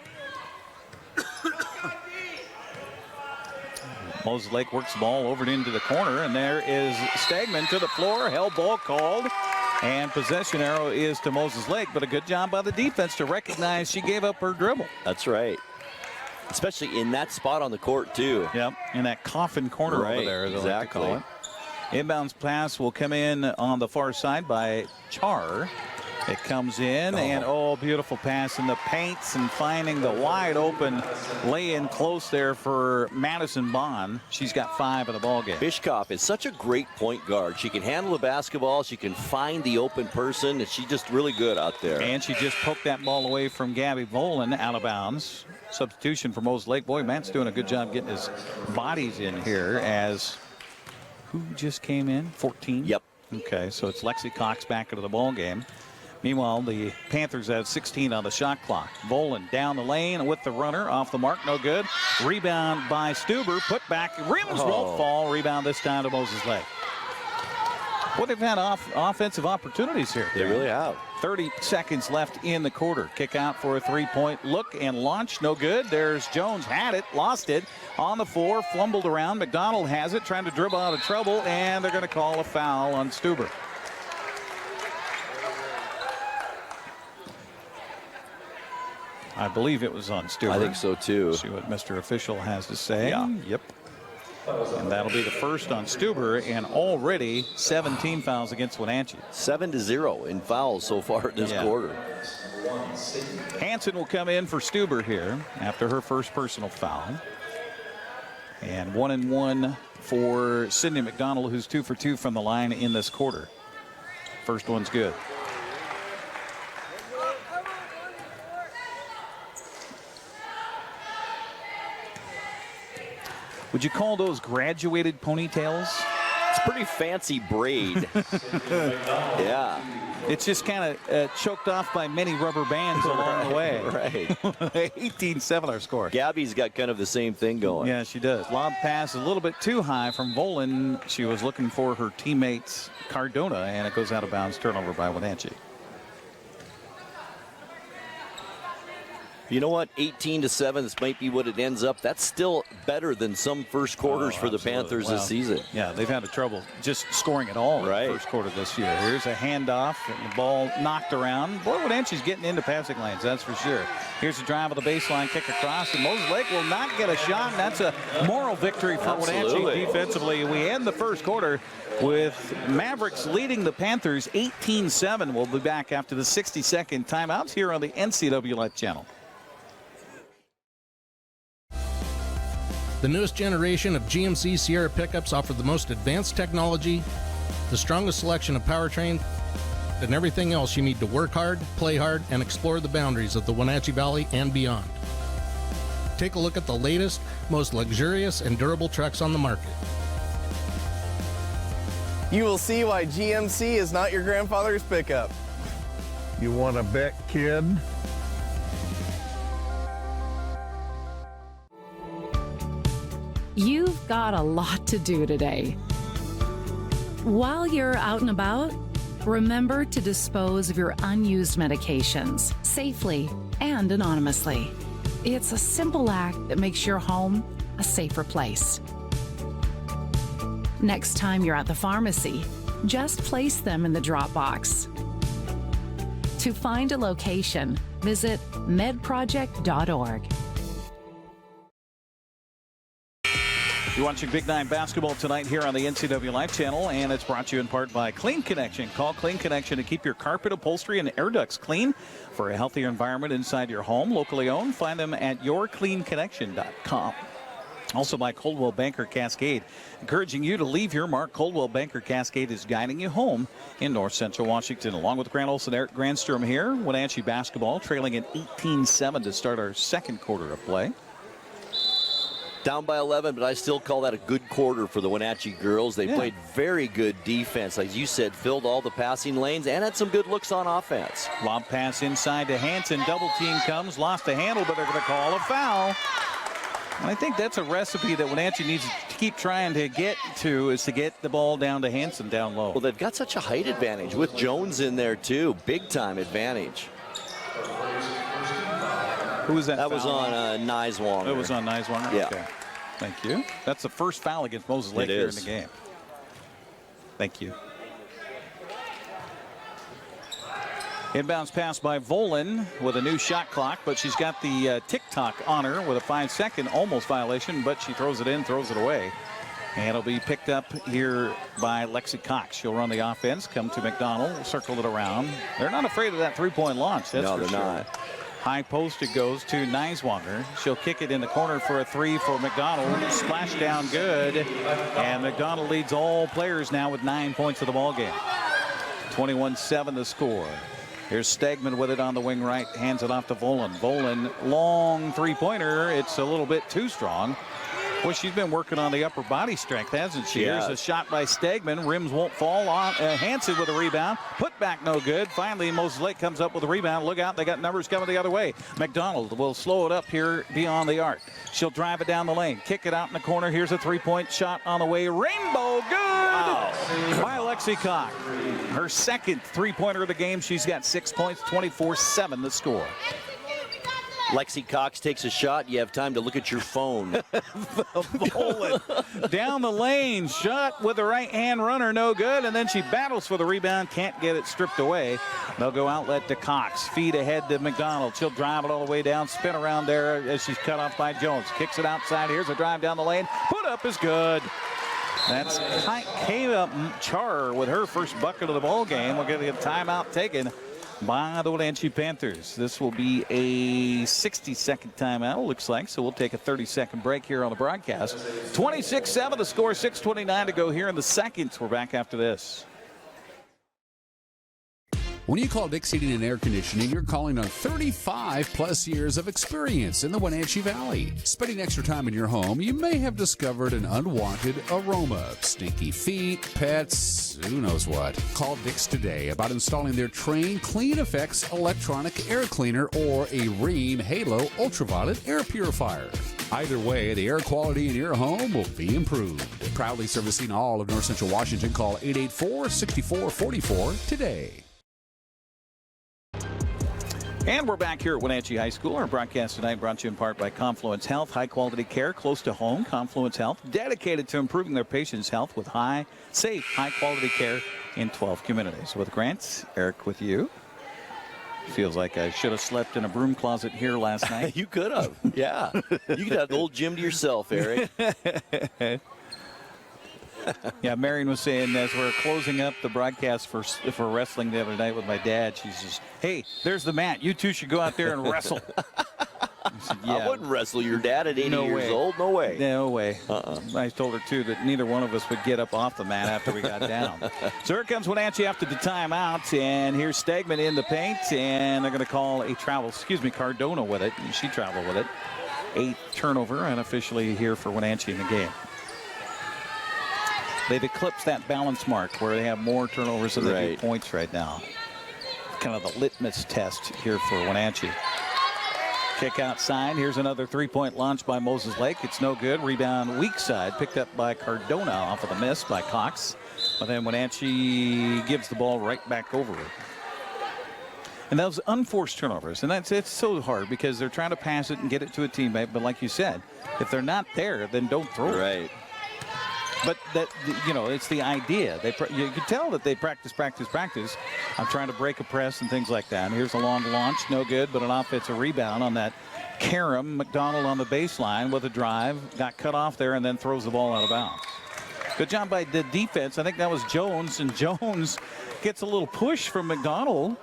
Speaker 1: Moses Lake works the ball over and into the corner, and there is Stegman to the floor. Held ball called. And possession arrow is to Moses Lake, but a good job by the defense to recognize she gave up her dribble.
Speaker 2: That's right. Especially in that spot on the court, too.
Speaker 1: Yep, in that coffin corner over there, as I like to call it. Inbounds pass will come in on the far side by Char. It comes in, and beautiful pass in the paints and finding the wide open lay-in close there for Madison Bond. She's got 5 in the ball game.
Speaker 2: Bishkop is such a great point guard. She can handle the basketball. She can find the open person, and she's just really good out there.
Speaker 1: And she just poked that ball away from Gabby Volyn out of bounds. Substitution for Moses Lake. Boy, Matt's doing a good job getting his bodies in here as who just came in? 14?
Speaker 2: Yep.
Speaker 1: Okay, so it's Lexi Cox back into the ball game. Meanwhile, the Panthers have 16 on the shot clock. Volyn down the lane with the runner. Off the mark, no good. Rebound by Stuber. Put back. Rims won't fall. Rebound this time to Moses Lake. Well, they've had offensive opportunities here.
Speaker 2: They really have.
Speaker 1: 30 seconds left in the quarter. Kick out for a three-point look and launch. No good. There's Jones. Had it. Lost it. On the floor. Flumbled around. McDonald has it. Trying to dribble out of trouble. And they're going to call a foul on Stuber. I believe it was on Stuber.
Speaker 2: I think so, too.
Speaker 1: See what Mr. Official has to say.
Speaker 2: Yeah.
Speaker 1: Yep. And that'll be the first on Stuber, and already 17 fouls against Wenatchee.
Speaker 2: 7-0 in fouls so far in this quarter.
Speaker 1: Hansen will come in for Stuber here after her first personal foul. And 1-1 for Sydney McDonald, who's 2 for 2 from the line in this quarter. First one's good. Would you call those graduated ponytails?
Speaker 2: It's pretty fancy braid. Yeah.
Speaker 1: It's just kind of choked off by many rubber bands along the way.
Speaker 2: Right.
Speaker 1: 18-7 our score.
Speaker 2: Gabby's got kind of the same thing going.
Speaker 1: Yeah, she does. Lob pass a little bit too high from Volyn. She was looking for her teammates Cardona, and it goes out of bounds. Turnover by Wenatchee.
Speaker 2: You know what? 18-7. This might be what it ends up. That's still better than some first quarters for the Panthers this season.
Speaker 1: Yeah, they've had trouble just scoring at all in the first quarter this year. Here's a handoff, and the ball knocked around. Boy, Wenatchee's getting into passing lanes, that's for sure. Here's a drive of the baseline, kick across, and Moses Lake will not get a shot, and that's a moral victory for Wenatchee defensively. We end the first quarter with Mavericks leading the Panthers 18-7. We'll be back after the 60-second timeouts here on the NCWLIFE Channel.
Speaker 19: The newest generation of GMC Sierra pickups offer the most advanced technology, the strongest selection of powertrain, and everything else you need to work hard, play hard, and explore the boundaries of the Wenatchee Valley and beyond. Take a look at the latest, most luxurious and durable trucks on the market.
Speaker 20: You will see why GMC is not your grandfather's pickup.
Speaker 21: You want to bet, kid?
Speaker 22: You've got a lot to do today. While you're out and about, remember to dispose of your unused medications safely and anonymously. It's a simple act that makes your home a safer place. Next time you're at the pharmacy, just place them in the drop box. To find a location, visit medproject.org.
Speaker 1: You're watching Big 9 basketball tonight here on the NCWLIFE Channel, and it's brought to you in part by Clean Connection. Call Clean Connection to keep your carpet, upholstery, and air ducts clean for a healthier environment inside your home. Locally owned. Find them at yourcleanconnection.com. Also by Coldwell Banker Cascade, encouraging you to leave your mark. Coldwell Banker Cascade is guiding you home in North Central Washington. Along with Grant Olson, Eric Granstrom here. Wenatchee basketball trailing at 18-7 to start our second quarter of play.
Speaker 2: Down by 11, but I still call that a good quarter for the Wenatchee girls. They played very good defense. As you said, filled all the passing lanes and had some good looks on offense.
Speaker 1: Lob pass inside to Hansen. Double team comes. Lost the handle, but they're going to call a foul. And I think that's a recipe that Wenatchee needs to keep trying to get to, is to get the ball down to Hansen down low.
Speaker 2: Well, they've got such a height advantage with Jones in there, too. Big-time advantage.
Speaker 1: Who was that?
Speaker 2: That was on Niswanger.
Speaker 1: It was on Niswanger?
Speaker 2: Yeah.
Speaker 1: Okay. Thank you. That's the first foul against Moses Lake here in the game. Thank you. Inbounds pass by Volyn with a new shot clock, but she's got the tick-tock on her with a 5-second almost violation, but she throws it in, throws it away. And it'll be picked up here by Lexi Cross. She'll run the offense, come to McDonald, circle it around. They're not afraid of that three-point launch, that's for sure. Not. High post it goes to Neiswanger. She'll kick it in the corner for a three for McDonald. Splash down good. And McDonald leads all players now with 9 points of the ball game. 21-7 the score. Here's Stegman with it on the wing right. Hands it off to Volyn. Volyn, long three-pointer. It's a little bit too strong. Well, she's been working on the upper body strength, hasn't she? Here's a shot by Stegman. Rims won't fall on. Hanson with a rebound. Put back no good. Finally, Moses Lake comes up with a rebound. Look out. They got numbers coming the other way. McDonald will slow it up here beyond the arc. She'll drive it down the lane. Kick it out in the corner. Here's a three-point shot on the way. Rainbow good by Lexi Cross. Her second three-pointer of the game. She's got 6 points, 24-7 the score.
Speaker 2: Lexi Cross takes a shot. You have time to look at your phone.
Speaker 1: Volyn down the lane. Shot with the right hand runner. No good. And then she battles for the rebound. Can't get it stripped away. They'll go outlet to Cox. Feed ahead to McDonald. She'll drive it all the way down. Spin around there as she's cut off by Jones. Kicks it outside. Here's a drive down the lane. Put up is good. That's Kayla Char with her first bucket of the ball game. We're going to get a timeout taken by the Wenatchee Panthers. This will be a 60-second timeout, it looks like, so we'll take a 30-second break here on the broadcast. 26-7 the score, 6:29 to go here in the second. We're back after this.
Speaker 4: When you call Dick's Heating and Air Conditioning, you're calling on 35-plus years of experience in the Wenatchee Valley. Spending extra time in your home, you may have discovered an unwanted aroma. Stinky feet, pets, who knows what. Call Dick's today about installing their Train Clean Effects electronic air cleaner or a Rheem Halo ultraviolet air purifier. Either way, the air quality in your home will be improved. Proudly servicing all of North Central Washington, call 884-6444 today.
Speaker 1: And we're back here at Wenatchee High School. Our broadcast tonight brought to you in part by Confluence Health. High-quality care close to home. Confluence Health, dedicated to improving their patients' health with safe, high-quality care in 12 communities. With Grant, Eric with you. Feels like I should have slept in a broom closet here last night.
Speaker 2: You could have, yeah. You could have the old gym to yourself, Eric.
Speaker 1: Yeah, Marion was saying as we're closing up the broadcast for wrestling the other night with my dad, she's just, hey, there's the mat. You two should go out there and wrestle. I said, yeah.
Speaker 2: I wouldn't wrestle your dad at 80 years old. No way.
Speaker 1: No way. I told her, too, that neither one of us would get up off the mat after we got down. So here comes Wenatchee after the timeout. And here's Stegman in the paint. And they're going to call a Cardona with it. And she traveled with it. 8th turnover unofficially here for Wenatchee in the game. They've eclipsed that balance mark where they have more turnovers than they do points right now. Kind of the litmus test here for Wenatchee. Kick outside. Here's another three-point launch by Moses Lake. It's no good. Rebound weak side. Picked up by Cardona off of the miss by Cox. But then Wenatchee gives the ball right back over it. And those unforced turnovers. And it's so hard because they're trying to pass it and get it to a teammate. But like you said, if they're not there, then don't throw it.
Speaker 2: Right.
Speaker 1: But that, you know, it's the idea. You can tell that they practice. I'm trying to break a press and things like that. And here's a long launch, no good, but an offensive rebound on that. Karam McDonald on the baseline with a drive, got cut off there, and then throws the ball out of bounds. Good job by the defense. I think that was Jones, and Jones gets a little push from McDonald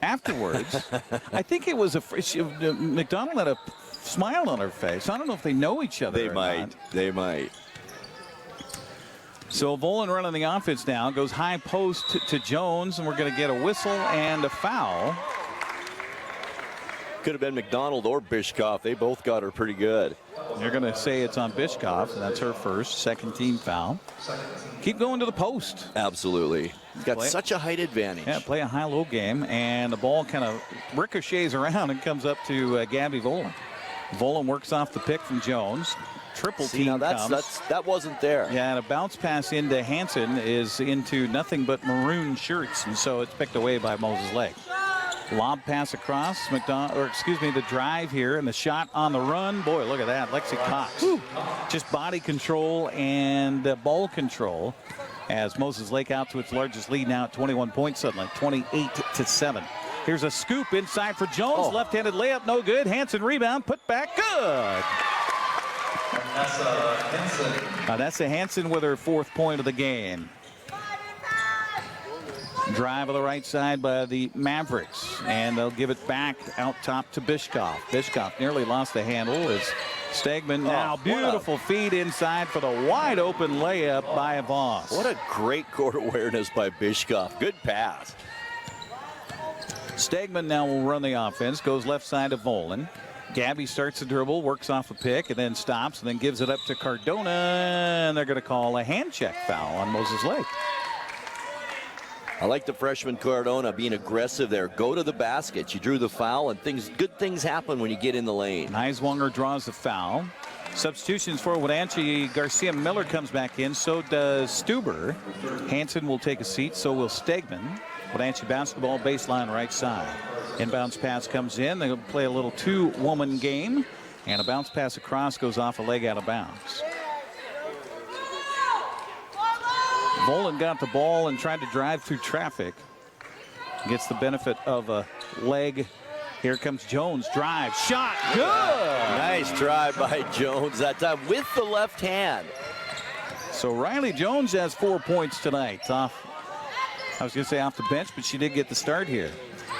Speaker 1: afterwards. I think it was McDonald had a smile on her face. I don't know if they know each other.
Speaker 2: They might.
Speaker 1: So Volyn running the offense now. Goes high post to Jones, and we're going to get a whistle and a foul.
Speaker 2: Could have been McDonald or Bishkoff. They both got her pretty good.
Speaker 1: They're going to say it's on Bishkoff, and that's her first, second team foul. Keep going to the post.
Speaker 2: Absolutely. Got such a height advantage.
Speaker 1: Yeah, play a high-low game, and the ball kind of ricochets around and comes up to Gabby Volyn. Volyn works off the pick from Jones. Triple team comes.
Speaker 2: That wasn't there.
Speaker 1: Yeah, and a bounce pass into Hanson is into nothing but maroon shirts, and so it's picked away by Moses Lake. Lob pass across the drive here, and the shot on the run. Boy, look at that, Lexi Cross. Just body control and ball control as Moses Lake out to its largest lead now at 21 points suddenly, 28-7. Here's a scoop inside for Jones. Left-handed layup, no good. Hansen rebound, put back, good. Vanessa Hansen with her 4th point of the game. Drive of the right side by the Mavericks, and they'll give it back out top to Bishkoff. Bishkoff nearly lost the handle as Stegman now beautiful feed inside for the wide open layup by Voss.
Speaker 2: What a great court awareness by Bishkoff. Good pass.
Speaker 1: Stegman now will run the offense, goes left side to Volyn. Gabby starts the dribble, works off a pick, and then stops, and then gives it up to Cardona, and they're going to call a hand check foul on Moses Lake.
Speaker 2: I like the freshman Cardona being aggressive there. Go to the basket. She drew the foul, and good things happen when you get in the lane.
Speaker 1: Neiswanger draws the foul. Substitutions for Wenatchee. Garcia Miller comes back in. So does Stuber. Hansen will take a seat. So will Stegman. Wenatchee basketball baseline right side. Inbounds pass comes in. They'll play a little 2-woman game. And a bounce pass across goes off a leg out of bounds. Volyn got the ball and tried to drive through traffic. Gets the benefit of a leg. Here comes Jones. Drive. Shot. Good.
Speaker 2: Nice drive by Jones that time with the left hand.
Speaker 1: So Riley Jones has 4 points tonight. I was going to say off the bench, but she did get the start here.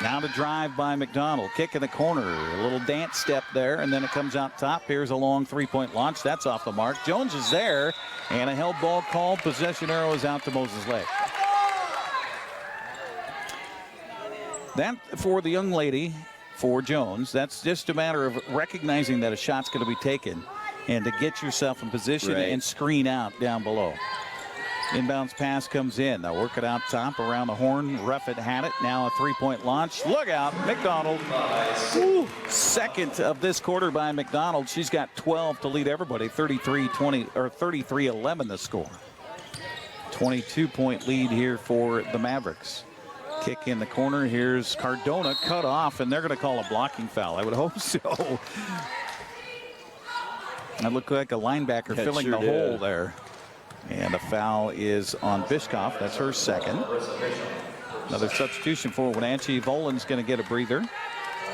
Speaker 1: Now the drive by McDonald. Kick in the corner. A little dance step there, and then it comes out top. Here's a long 3-point launch. That's off the mark. Jones is there, and a held ball called. Possession arrow is out to Moses Lake. That for the young lady, for Jones, that's just a matter of recognizing that a shot's going to be taken and to get yourself in position and screen out down below. Inbounds pass comes in. They'll work it out top around the horn. Ruffett had it. Now a 3-point launch. Look out, McDonald. Ooh, second of this quarter by McDonald. She's got 12 to lead everybody. 33-20 or 33-11 the score. 22-point lead here for the Mavericks. Kick in the corner. Here's Cardona cut off, and they're going to call a blocking foul. I would hope so. That looked like a linebacker filling the hole there. And a foul is on Bishkoff. That's her second. Another substitution for Wenatchee. Volyn's going to get a breather.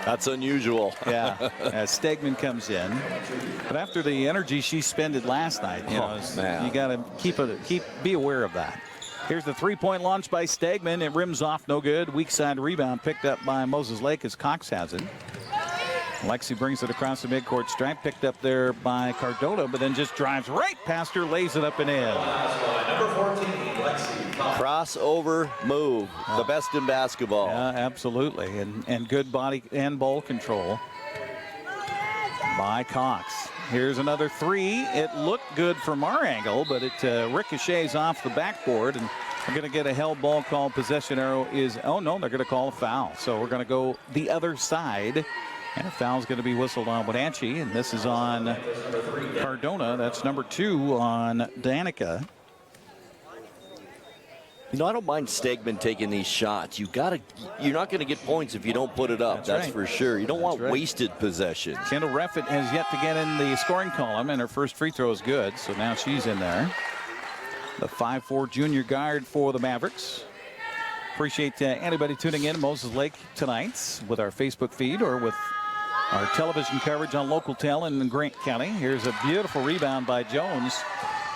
Speaker 2: That's unusual.
Speaker 1: Yeah, as Stegman comes in. But after the energy she spended last night, you got to be aware of that. Here's the 3-point launch by Stegman. It rims off, no good. Weak side rebound picked up by Moses Lake as Cox has it. Lexi brings it across the midcourt stripe, picked up there by Cardona, but then just drives right past her, lays it up and in.
Speaker 2: Number 14, Lexi. Crossover move, the best in basketball.
Speaker 1: Yeah, absolutely, and good body and ball control by Cox. Here's another 3. It looked good from our angle, but it ricochets off the backboard, and we're going to get a held ball called. Possession arrow is, oh no, they're going to call a foul. So we're going to go the other side. And a foul's going to be whistled on Wenatchee, and this is on Cardona. That's number 2 on Danica.
Speaker 2: You know, I don't mind Stegman taking these shots. You're not going to get points if you don't put it up. That's for sure. You don't want wasted possession.
Speaker 1: Kendall Ruffett has yet to get in the scoring column, and her first free throw is good, so now she's in there. The 5'4" junior guard for the Mavericks. Appreciate anybody tuning in to Moses Lake tonight with our Facebook feed or with our television coverage on Local Tel in Grant County. Here's a beautiful rebound by Jones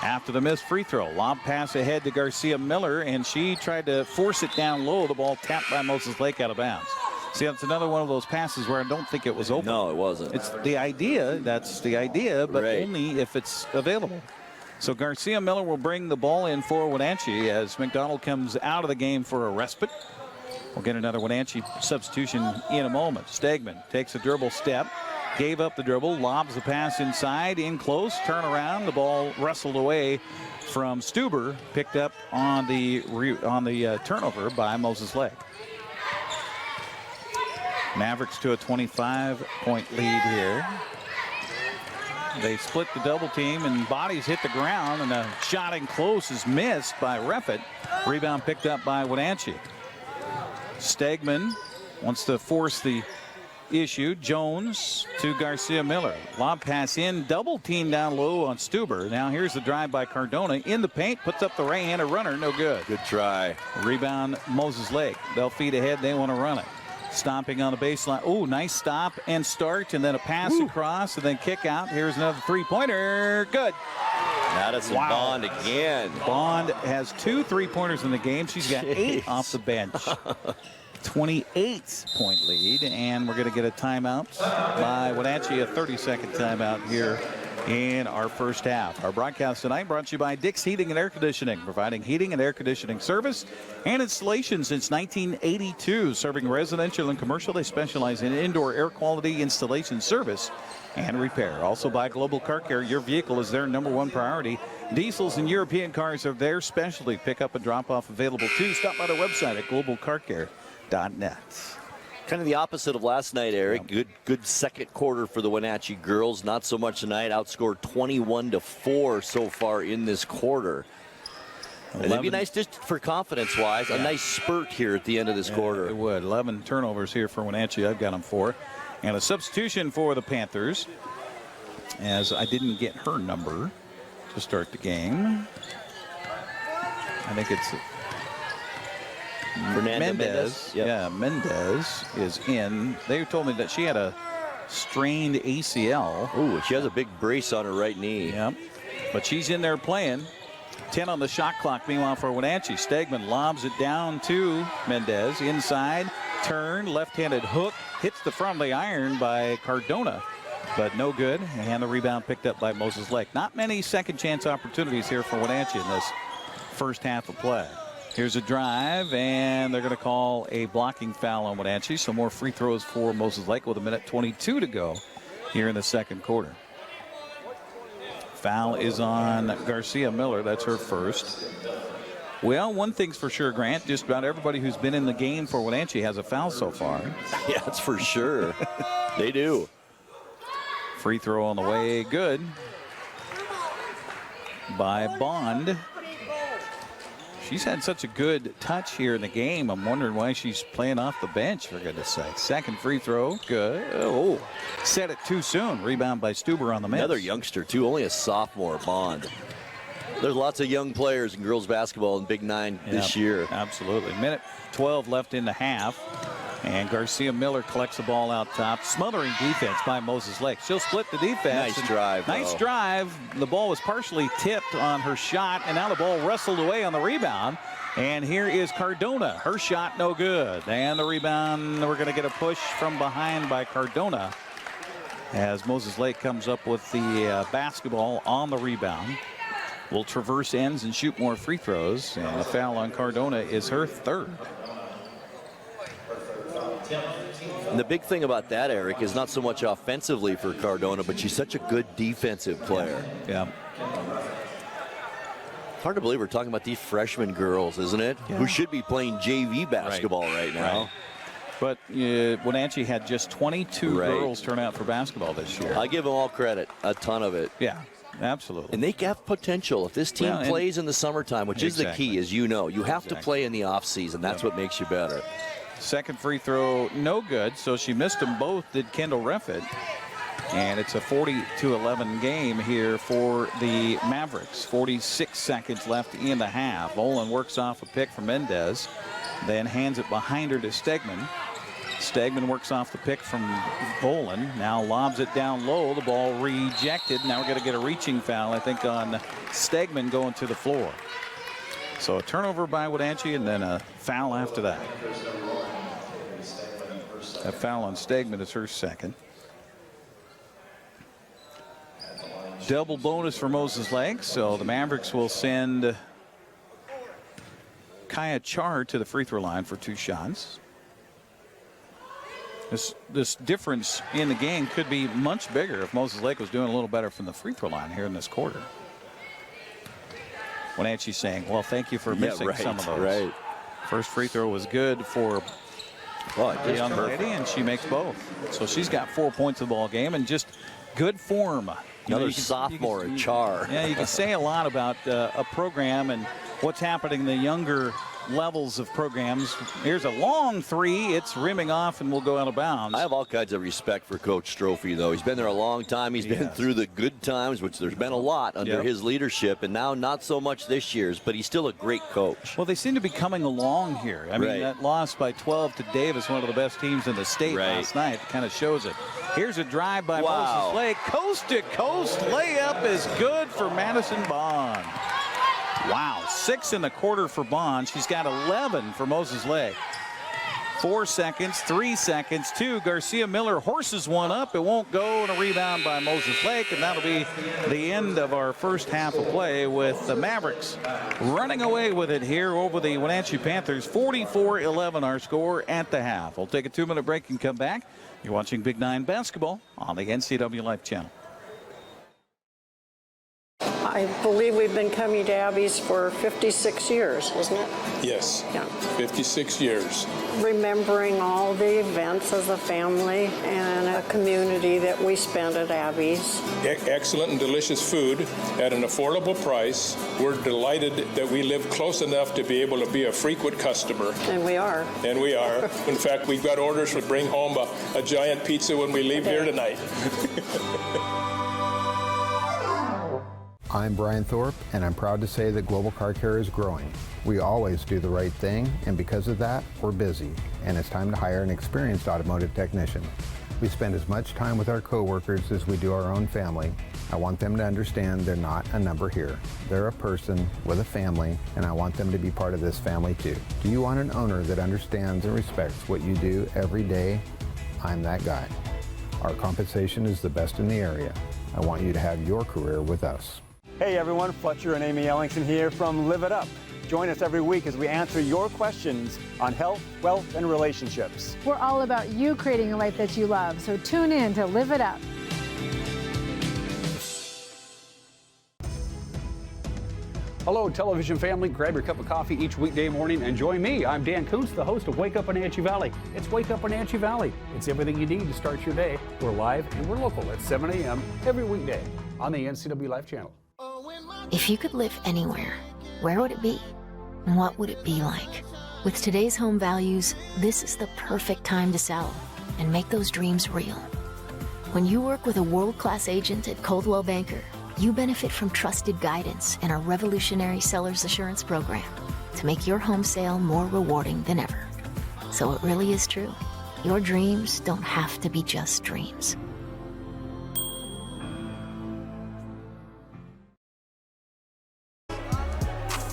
Speaker 1: after the missed free throw. Lob pass ahead to Garcia Miller, and she tried to force it down low. The ball tapped by Moses Lake out of bounds. See, that's another one of those passes where I don't think it was open.
Speaker 2: No, it wasn't.
Speaker 1: It's the idea. That's the idea, but only if it's available. So Garcia Miller will bring the ball in for Wenatchee as McDonald comes out of the game for a respite. We'll get another Wenatchee substitution in a moment. Stegman takes a dribble step, gave up the dribble, lobs the pass inside, in close, turn around. The ball wrestled away from Stuber, picked up on the turnover by Moses Lake. Mavericks to a 25-point lead here. They split the double team, and bodies hit the ground, and a shot in close is missed by Ruffett. Rebound picked up by Wenatchee. Stegman wants to force the issue. Jones to Garcia Miller. Lob pass in, double team down low on Stuber. Now here's the drive by Cardona in the paint, puts up the right-handed runner, no good.
Speaker 2: Good try.
Speaker 1: Rebound Moses Lake. They'll feed ahead, they want to run it. Stomping on the baseline. Oh, nice stop and start, and then a pass across, and then kick out. Here's another three-pointer. Good.
Speaker 2: Madison Bond again.
Speaker 1: Bond has 2 3-pointers in the game. She's got 8 off the bench. 28-point lead, and we're going to get a timeout by Wenatchee, a 30-second timeout here in our first half. Our broadcast tonight brought to you by Dick's Heating and Air Conditioning, providing heating and air conditioning service and installation since 1982. Serving residential and commercial, they specialize in indoor air quality installation service and repair. Also by Global Car Care, your vehicle is their #1 priority. Diesels and European cars are their specialty. Pick up and drop off available too. Stop by their website at globalcarcare.net.
Speaker 2: Kind of the opposite of last night, Eric. Good second quarter for the Wenatchee girls. Not so much tonight. Outscored 21-4 so far in this quarter. And it'd be nice just for confidence-wise, a nice spurt here at the end of this quarter.
Speaker 1: It would. 11 turnovers here for Wenatchee. I've got them 4. And a substitution for the Panthers, as I didn't get her number to start the game. I think it's Mendez.
Speaker 2: Yep.
Speaker 1: Yeah, Mendez is in. They told me that she had a strained ACL.
Speaker 2: Ooh, she has a big brace on her right knee.
Speaker 1: Yep. But she's in there playing. 10 on the shot clock, meanwhile, for Wenatchee. Stegman lobs it down to Mendez. Inside, turn, left-handed hook. Hits the front of the iron by Cardona, but no good. And the rebound picked up by Moses Lake. Not many second-chance opportunities here for Wenatchee in this first half of play. Here's a drive, and they're going to call a blocking foul on Wenatchee. So more free throws for Moses Lake with 1:22 to go here in the second quarter. Foul is on Garcia Miller. That's her first. Well, one thing's for sure, Grant. Just about everybody who's been in the game for Wenatchee has a foul so far.
Speaker 2: Yeah, that's for sure. They do.
Speaker 1: Free throw on the way. Good. By Bond. She's had such a good touch here in the game. I'm wondering why she's playing off the bench, for goodness sake. Second free throw. Good. Oh, set it too soon. Rebound by Stuber on the miss.
Speaker 2: Another youngster, too. Only a sophomore, Bond. There's lots of young players in girls basketball in Big 9 this year.
Speaker 1: Absolutely. 1:12 left in the half. And Garcia Miller collects the ball out top. Smothering defense by Moses Lake. She'll split the defense.
Speaker 2: Nice drive.
Speaker 1: Nice drive. The ball was partially tipped on her shot, and now the ball wrestled away on the rebound. And here is Cardona. Her shot no good. And the rebound, we're going to get a push from behind by Cardona as Moses Lake comes up with the basketball on the rebound. Will traverse ends and shoot more free throws. And the foul on Cardona is her third.
Speaker 2: And the big thing about that, Eric, is not so much offensively for Cardona, but she's such a good defensive player.
Speaker 1: Yeah.
Speaker 2: Hard to believe we're talking about these freshman girls, isn't it?
Speaker 1: Yeah.
Speaker 2: Who should be playing JV basketball right now.
Speaker 1: But Wenatchee had just 22 girls turn out for basketball this year.
Speaker 2: I give them all credit, a ton of it.
Speaker 1: Yeah, absolutely.
Speaker 2: And they have potential. If this team plays in the summertime, which is the key, as you know, you have to play in the offseason. That's what makes you better.
Speaker 1: Second free throw, no good. So she missed them both, did Kendall Reffett. And it's a 40-11 game here for the Mavericks. 46 seconds left in the half. Volyn works off a pick from Mendez, then hands it behind her to Stegman. Stegman works off the pick from Volyn. Now lobs it down low. The ball rejected. Now we're going to get a reaching foul, I think, on Stegman going to the floor. So a turnover by Wenatchee and then a foul after that. That foul on Stegman is her second. Double bonus for Moses Lake, so the Mavericks will send Kaya Char to the free throw line for 2 shots. This difference in the game could be much bigger if Moses Lake was doing a little better from the free throw line here in this quarter. Wenatchee saying, well, thank you for missing some of those.
Speaker 2: Right.
Speaker 1: First free throw was good for the young lady, and she makes both. So she's got 4 points of the ball game and just good form.
Speaker 2: Another sophomore at Char.
Speaker 1: Yeah, you can say a lot about a program and what's happening in the younger levels of programs. Here's a long three. It's rimming off and will go out of bounds.
Speaker 2: I have all kinds of respect for Coach Strophe, though. He's been there a long time. He's been through the good times, which there's been a lot under his leadership, and now not so much this year's, but he's still a great coach.
Speaker 1: Well, they seem to be coming along here. I mean, that loss by 12 to Davis, one of the best teams in the state last night, kind of shows it. Here's a drive by Moses Lake. Coast-to-coast layup is good for Madison Bond. Wow, 6 in the quarter for Bond. She's got 11 for Moses Lake. 4 seconds, 3 seconds, 2. Garcia Miller horses one up. It won't go, and a rebound by Moses Lake, and that'll be the end of our first half of play with the Mavericks running away with it here over the Wenatchee Panthers. 44-11 our score at the half. We'll take a 2-minute break and come back. You're watching Big 9 basketball on the NCWLIFE Channel.
Speaker 3: I believe we've been coming to Abby's for 56 years, isn't it?
Speaker 5: Yes.
Speaker 3: Yeah.
Speaker 5: 56 years.
Speaker 3: Remembering all the events as a family and a community that we spent at Abby's.
Speaker 5: Excellent and delicious food at an affordable price. We're delighted that we live close enough to be able to be a frequent customer.
Speaker 3: And we are.
Speaker 5: And we are. In fact, we've got orders to bring home a giant pizza when we leave here tonight.
Speaker 7: I'm Brian Thorpe, and I'm proud to say that Global Car Care is growing. We always do the right thing, and because of that, we're busy, and it's time to hire an experienced automotive technician. We spend as much time with our coworkers as we do our own family. I want them to understand they're not a number here. They're a person with a family, and I want them to be part of this family too. Do you want an owner that understands and respects what you do every day? I'm that guy. Our compensation is the best in the area. I want you to have your career with us.
Speaker 23: Hey everyone, Fletcher and Amy Ellingson here from Live It Up. Join us every week as we answer your questions on health, wealth, and relationships.
Speaker 24: We're all about you creating a life that you love, so tune in to Live It Up.
Speaker 4: Hello, television family. Grab your cup of coffee each weekday morning and join me. I'm Dan Kuntz, the host of Wake Up Wenatchee Valley. It's Wake Up Wenatchee Valley. It's everything you need to start your day. We're live and we're local at 7 a.m. every weekday on the NCWLIFE Channel.
Speaker 25: If you could live anywhere, where would it be? And what would it be like? With today's home values, this is the perfect time to sell and make those dreams real. When you work with a world-class agent at Coldwell Banker, you benefit from trusted guidance and our revolutionary seller's assurance program to make your home sale more rewarding than ever. So it really is true. Your dreams don't have to be just dreams.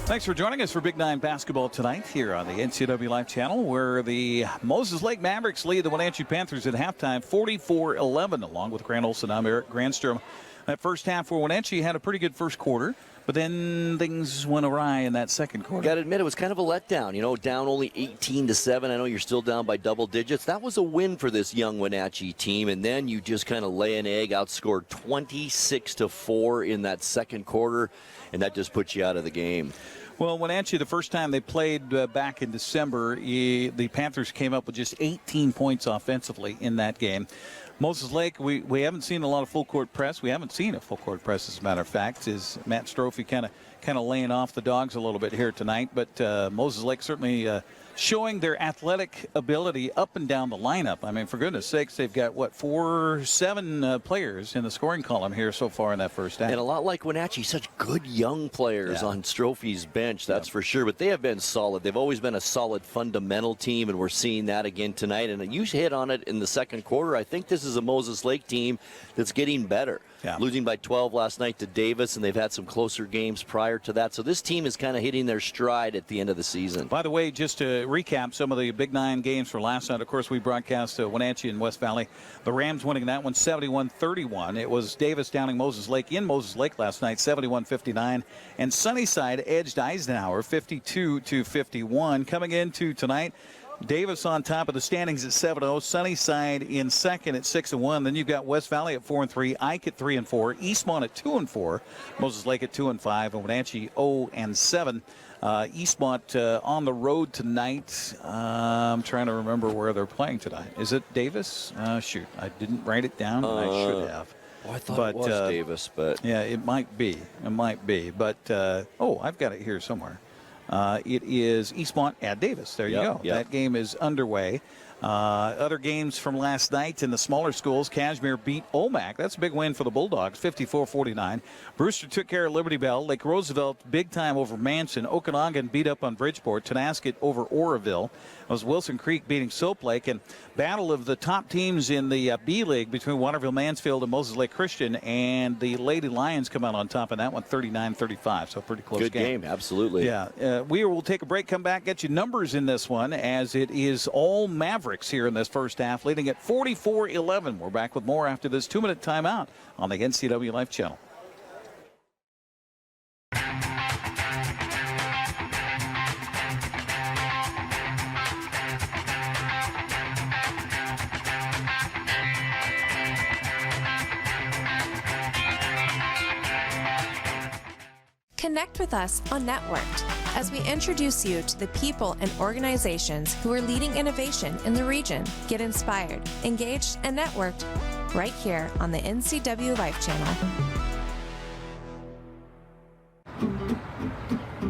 Speaker 1: Thanks for joining us for Big 9 basketball tonight here on the NCWLIFE Channel, where the Moses Lake Mavericks lead the Wenatchee Panthers at halftime 44-11, along with Grant Olson. I'm Eric Granstrom. That first half for Wenatchee had a pretty good first quarter, but then things went awry in that second quarter.
Speaker 2: Got to admit, it was kind of a letdown. You know, down only 18-7. I know you're still down by double digits. That was a win for this young Wenatchee team, and then you just kind of lay an egg, outscored 26-4 in that second quarter, and that just puts you out of the game.
Speaker 1: Well, Wenatchee, the first time they played back in December, the Panthers came up with just 18 points offensively in that game. Moses Lake, we haven't seen a lot of full court press. We haven't seen a full court press, as a matter of fact. Is Matt Strophe kind of laying off the Dogs a little bit here tonight? But Moses Lake certainly showing their athletic ability up and down the lineup. I mean, for goodness sakes, they've got, 7 players in the scoring column here so far in that first half.
Speaker 2: And a lot like Wenatchee, such good young players on Strophe's bench, that's for sure. But they have been solid. They've always been a solid fundamental team, and we're seeing that again tonight. And you hit on it in the second quarter. I think this is a Moses Lake team that's getting better. Yeah. Losing by 12 last night to Davis, and they've had some closer games prior to that. So this team is kind of hitting their stride at the end of the season.
Speaker 1: By the way, just to recap some of the Big 9 games for last night, of course, we broadcast Wenatchee and West Valley. The Rams winning that one 71-31. It was Davis downing Moses Lake in Moses Lake last night, 71-59. And Sunnyside edged Eisenhower 52-51. Coming into tonight, Davis on top of the standings at 7-0. Sunnyside in second at 6-1. Then you've got West Valley at 4-3. Ike at 3-4. Eastmont at 2-4. Moses Lake at 2-5. And Wenatchee 0-7. Eastmont on the road tonight. I'm trying to remember where they're playing tonight. Is it Davis? Shoot, I didn't write it down, and I should have.
Speaker 2: Oh, I thought it was Davis, but
Speaker 1: yeah, it might be. It might be. But I've got it here somewhere. It is Eastmont at Davis. There you go.
Speaker 2: Yep.
Speaker 1: That game is underway. Other games from last night in the smaller schools, Cashmere beat Omak. That's a big win for the Bulldogs, 54-49. Brewster took care of Liberty Bell. Lake Roosevelt, big time over Manson. Okanagan beat up on Bridgeport. Tenasket over Oroville. It was Wilson Creek beating Soap Lake. And battle of the top teams in the B League between Waterville Mansfield and Moses Lake Christian. And the Lady Lions come out on top of that one, 39-35. So pretty close
Speaker 2: Good game, absolutely.
Speaker 1: Yeah. We will take a break, come back, get you numbers in this one, as it is all Mavericks here in this first half, leading at 44-11. We're back with more after this 2-minute timeout on the NCWLIFE Channel.
Speaker 17: Connect with us on Networked as we introduce you to the people and organizations who are leading innovation in the region. Get inspired, engaged, and networked right here on the NCWLIFE Channel.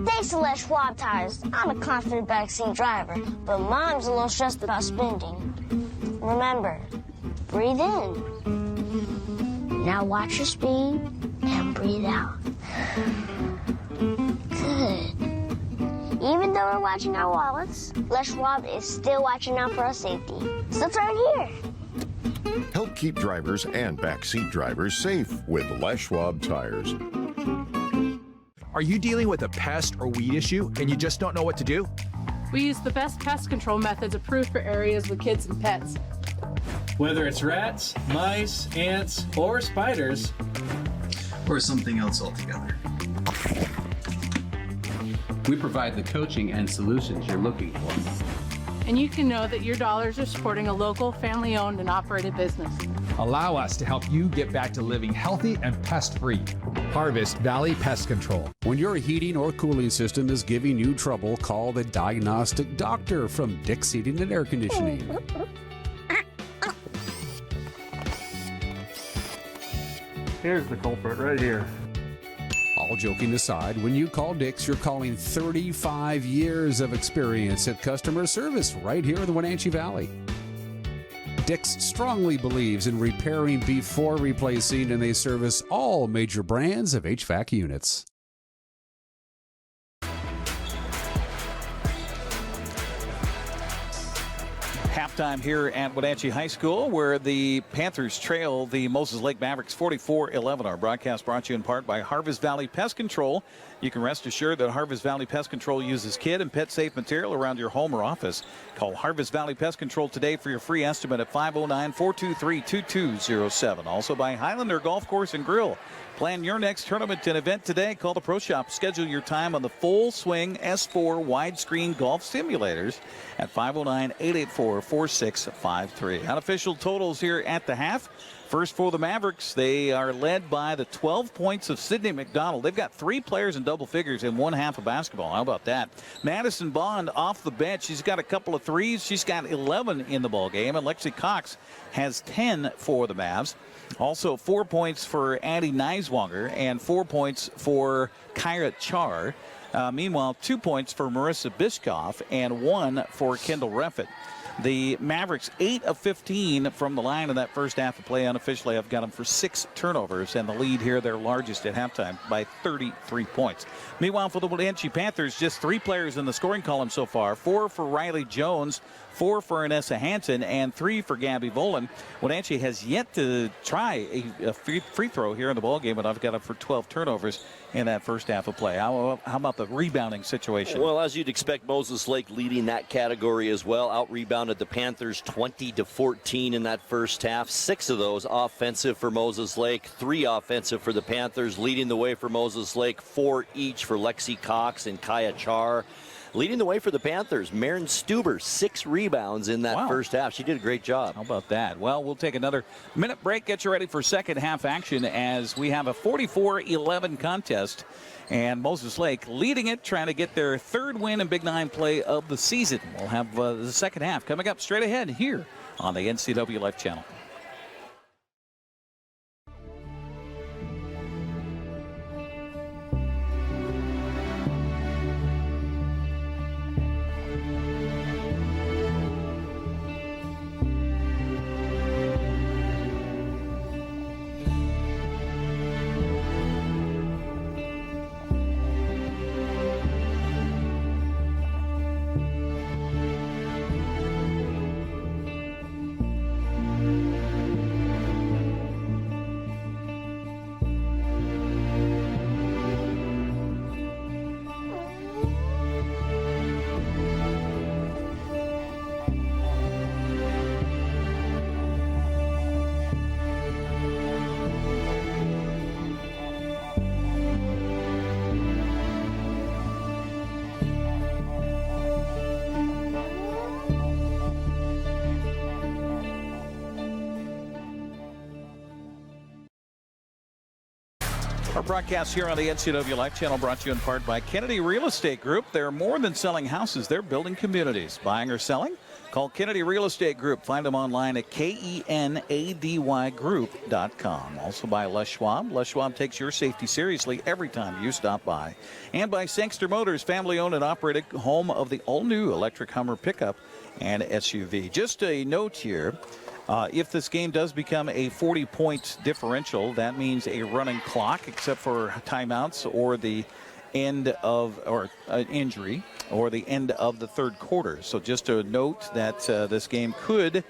Speaker 6: Thanks to Les Schwab Tires, I'm a confident backseat driver, but Mom's a little stressed about spending. Remember, breathe in. Now watch your speed and breathe out. Good. Even though we're watching our wallets, Les Schwab is still watching out for our safety. So turn here.
Speaker 8: Help keep drivers and backseat drivers safe with Les Schwab Tires.
Speaker 11: Are you dealing with a pest or weed issue and you just don't know what to do?
Speaker 10: We use the best pest control methods approved for areas with kids and pets.
Speaker 12: Whether it's rats, mice, ants, or spiders,
Speaker 13: or something else altogether, we provide the coaching and solutions you're looking for.
Speaker 10: And you can know that your dollars are supporting a local, family-owned and operated business.
Speaker 9: Allow us to help you get back to living healthy and pest-free. Harvest Valley Pest Control.
Speaker 4: When your heating or cooling system is giving you trouble, call the diagnostic doctor from Dick's Heating and Air Conditioning.
Speaker 21: Here's the culprit right here.
Speaker 4: All joking aside, when you call Dick's, you're calling 35 years of experience at customer service right here in the Wenatchee Valley. Dick's strongly believes in repairing before replacing, and they service all major brands of HVAC units.
Speaker 1: Halftime here at Wenatchee High School, where the Panthers trail the Moses Lake Mavericks 44-11. Our broadcast brought to you in part by Harvest Valley Pest Control. You can rest assured that Harvest Valley Pest Control uses kid and pet safe material around your home or office. Call Harvest Valley Pest Control today for your free estimate at 509-423-2207. Also by Highlander Golf Course and Grill. Plan your next tournament and event today. Call the Pro Shop. Schedule your time on the Full Swing S4 widescreen golf simulators at 509-884-4653. Unofficial totals here at the half. First for the Mavericks, they are led by the 12 points of Sydney McDonald. They've got 3 players in double figures in one half of basketball. How about that? Madison Bond off the bench. She's got a couple of threes. She's got 11 in the ball game. And Lexi Cox has 10 for the Mavs. Also 4 points for Addie Neiswanger and 4 points for Kyra Char. Meanwhile, 2 points for Marissa Bishkoff and 1 for Kendall Reffett. The Mavericks, 8 of 15 from the line in that first half of play. Unofficially, I've got them for 6 turnovers, and the lead here, their largest at halftime, by 33 points. Meanwhile, for the Wenatchee Panthers, just 3 players in the scoring column so far. 4 for Riley Jones, 4 for Anessa Hansen, and 3 for Gabby Volyn. Wenatchee has yet to try a free throw here in the ballgame, but I've got them for 12 turnovers in that first half of play. How about the rebounding situation?
Speaker 2: Well, as you'd expect, Moses Lake leading that category as well. Out-rebounded the Panthers 20-14 in that first half. 6 of those offensive for Moses Lake, 3 offensive for the Panthers. Leading the way for Moses Lake, 4 each for Lexi Cox and Kaya Char. Leading the way for the Panthers, Maren Stuber, 6 rebounds in that first half. She did a great job.
Speaker 1: How about that? Well, we'll take another minute break. Get you ready for second half action as we have a 44-11 contest. And Moses Lake leading it, trying to get their 3rd win in Big 9 play of the season. We'll have the second half coming up straight ahead here on the NCWLIFE Channel. Our broadcast here on the NCWLIFE Channel brought to you in part by Kennedy Real Estate Group. They're more than selling houses. They're building communities. Buying or selling? Call Kennedy Real Estate Group. Find them online at KENADYGroup.com. Also by Les Schwab. Les Schwab takes your safety seriously every time you stop by. And by Sangster Motors, family-owned and operated, home of the all-new electric Hummer pickup and SUV. Just a note here. If this game does become a 40-point differential, that means a running clock, except for timeouts or the end of injury or the end of the third quarter. So just a note that this game could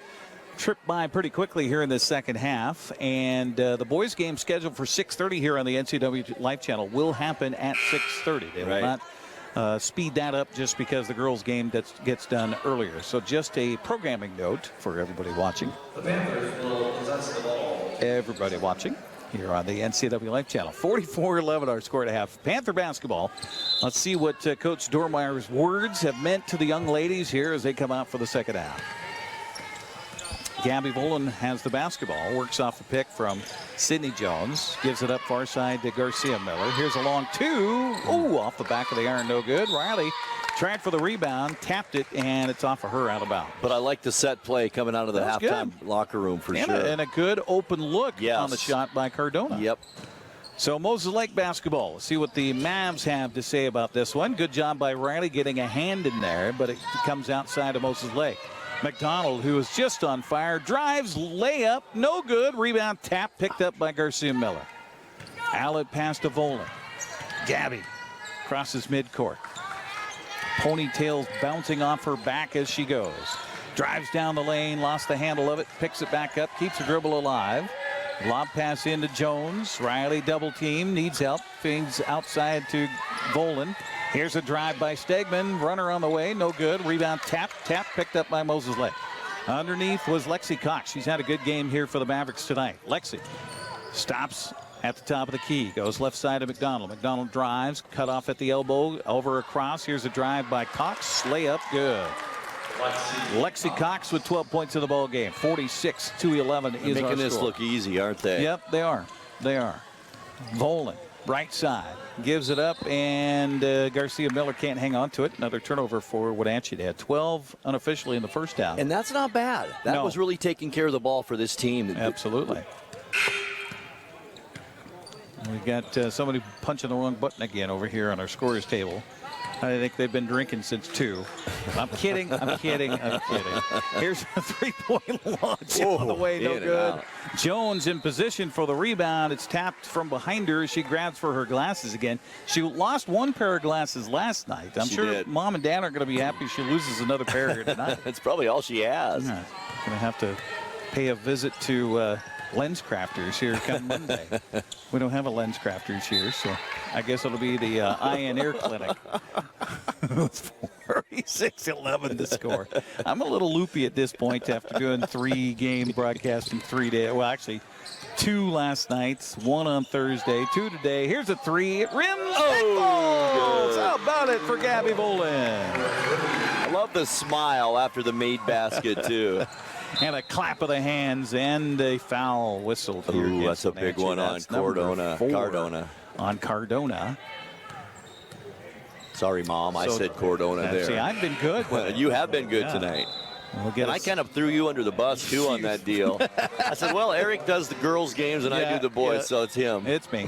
Speaker 1: trip by pretty quickly here in the second half. And the boys' game scheduled for 6:30 here on the NCWLIFE Channel will happen at 6:30. They will not speed that up just because the girls' game gets done earlier. So just a programming note for everybody watching.
Speaker 14: The Panthers will possess the ball.
Speaker 1: Everybody watching here on the NCWLIFE Channel. 44-11 our score at half. Panther basketball. Let's see what Coach Dormeyer's words have meant to the young ladies here as they come out for the second half. Gabby Volyn has the basketball, works off a pick from Sydney Jones, gives it up far side to Garcia Miller. Here's a long two. Ooh, off the back of the iron, no good. Riley tried for the rebound, tapped it, and it's off of her out of bounds.
Speaker 2: But I like the set play coming out of the halftime locker room for sure.
Speaker 1: And a good open look on the shot by Cardona.
Speaker 2: Yep.
Speaker 1: So Moses Lake basketball. Let's see what the Mavs have to say about this one. Good job by Riley getting a hand in there, but it comes outside of Moses Lake. McDonald, who is just on fire, drives, layup, no good. Rebound, tap, picked up by Garcia Miller. Outlet pass to Volyn. Gabby crosses midcourt. Ponytails bouncing off her back as she goes. Drives down the lane, lost the handle of it, picks it back up, keeps the dribble alive. Lob pass into Jones. Riley double team, needs help. Feeds outside to Volyn. Here's a drive by Stegman. Runner on the way, no good. Rebound, tap, picked up by Moses Lake. Underneath was Lexi Cross. She's had a good game here for the Mavericks tonight. Lexi stops at the top of the key. Goes left side to McDonald. McDonald drives, cut off at the elbow, over across. Here's a drive by Cox. Layup, good. Lexi Cox with 12 points in the ball game. 46-11 is
Speaker 2: making
Speaker 1: our
Speaker 2: this
Speaker 1: score.
Speaker 2: look easy, aren't they?
Speaker 1: Yep, they are. They are. Volyn, right side, gives it up, and Garcia Miller can't hang on to it. Another turnover for Wenatchee. They had 12 unofficially in the first half.
Speaker 2: And that's not bad. That was really taking care of the ball for this team.
Speaker 1: Absolutely. We got somebody punching the wrong button again over here on our scorers table. I think they've been drinking since 2. I'm kidding. I'm kidding. Here's a three-point launch on the way. No good. Jones in position for the rebound. It's tapped from behind her. She grabs for her glasses again. She lost one pair of glasses last night. I'm sure Mom and Dad are going to be happy she loses another pair here tonight.
Speaker 2: That's probably all she has.
Speaker 1: Yeah. Going to have to pay a visit to Lens Crafters here come Monday. We don't have a Lens Crafters here, so I guess it'll be the Eye and Ear Clinic. 46-11 to score. I'm a little loopy at this point after doing 3-game broadcasting 3 days. Well, actually, 2 last night, 1 on Thursday, 2 today. Here's a 3. It rims and falls. How about it for Gabby Volyn?
Speaker 2: I love the smile after the made basket, too.
Speaker 1: And a clap of the hands and a foul whistled here.
Speaker 2: Ooh, that's a big one on Cardona.
Speaker 1: On Cardona.
Speaker 2: Sorry, Mom. I said Cardona there.
Speaker 1: See, I've been good.
Speaker 2: You have been good tonight. And I kind of threw you under the bus, too, on that deal. I said, well, Eric does the girls' games and I do the boys, so it's him.
Speaker 1: It's me.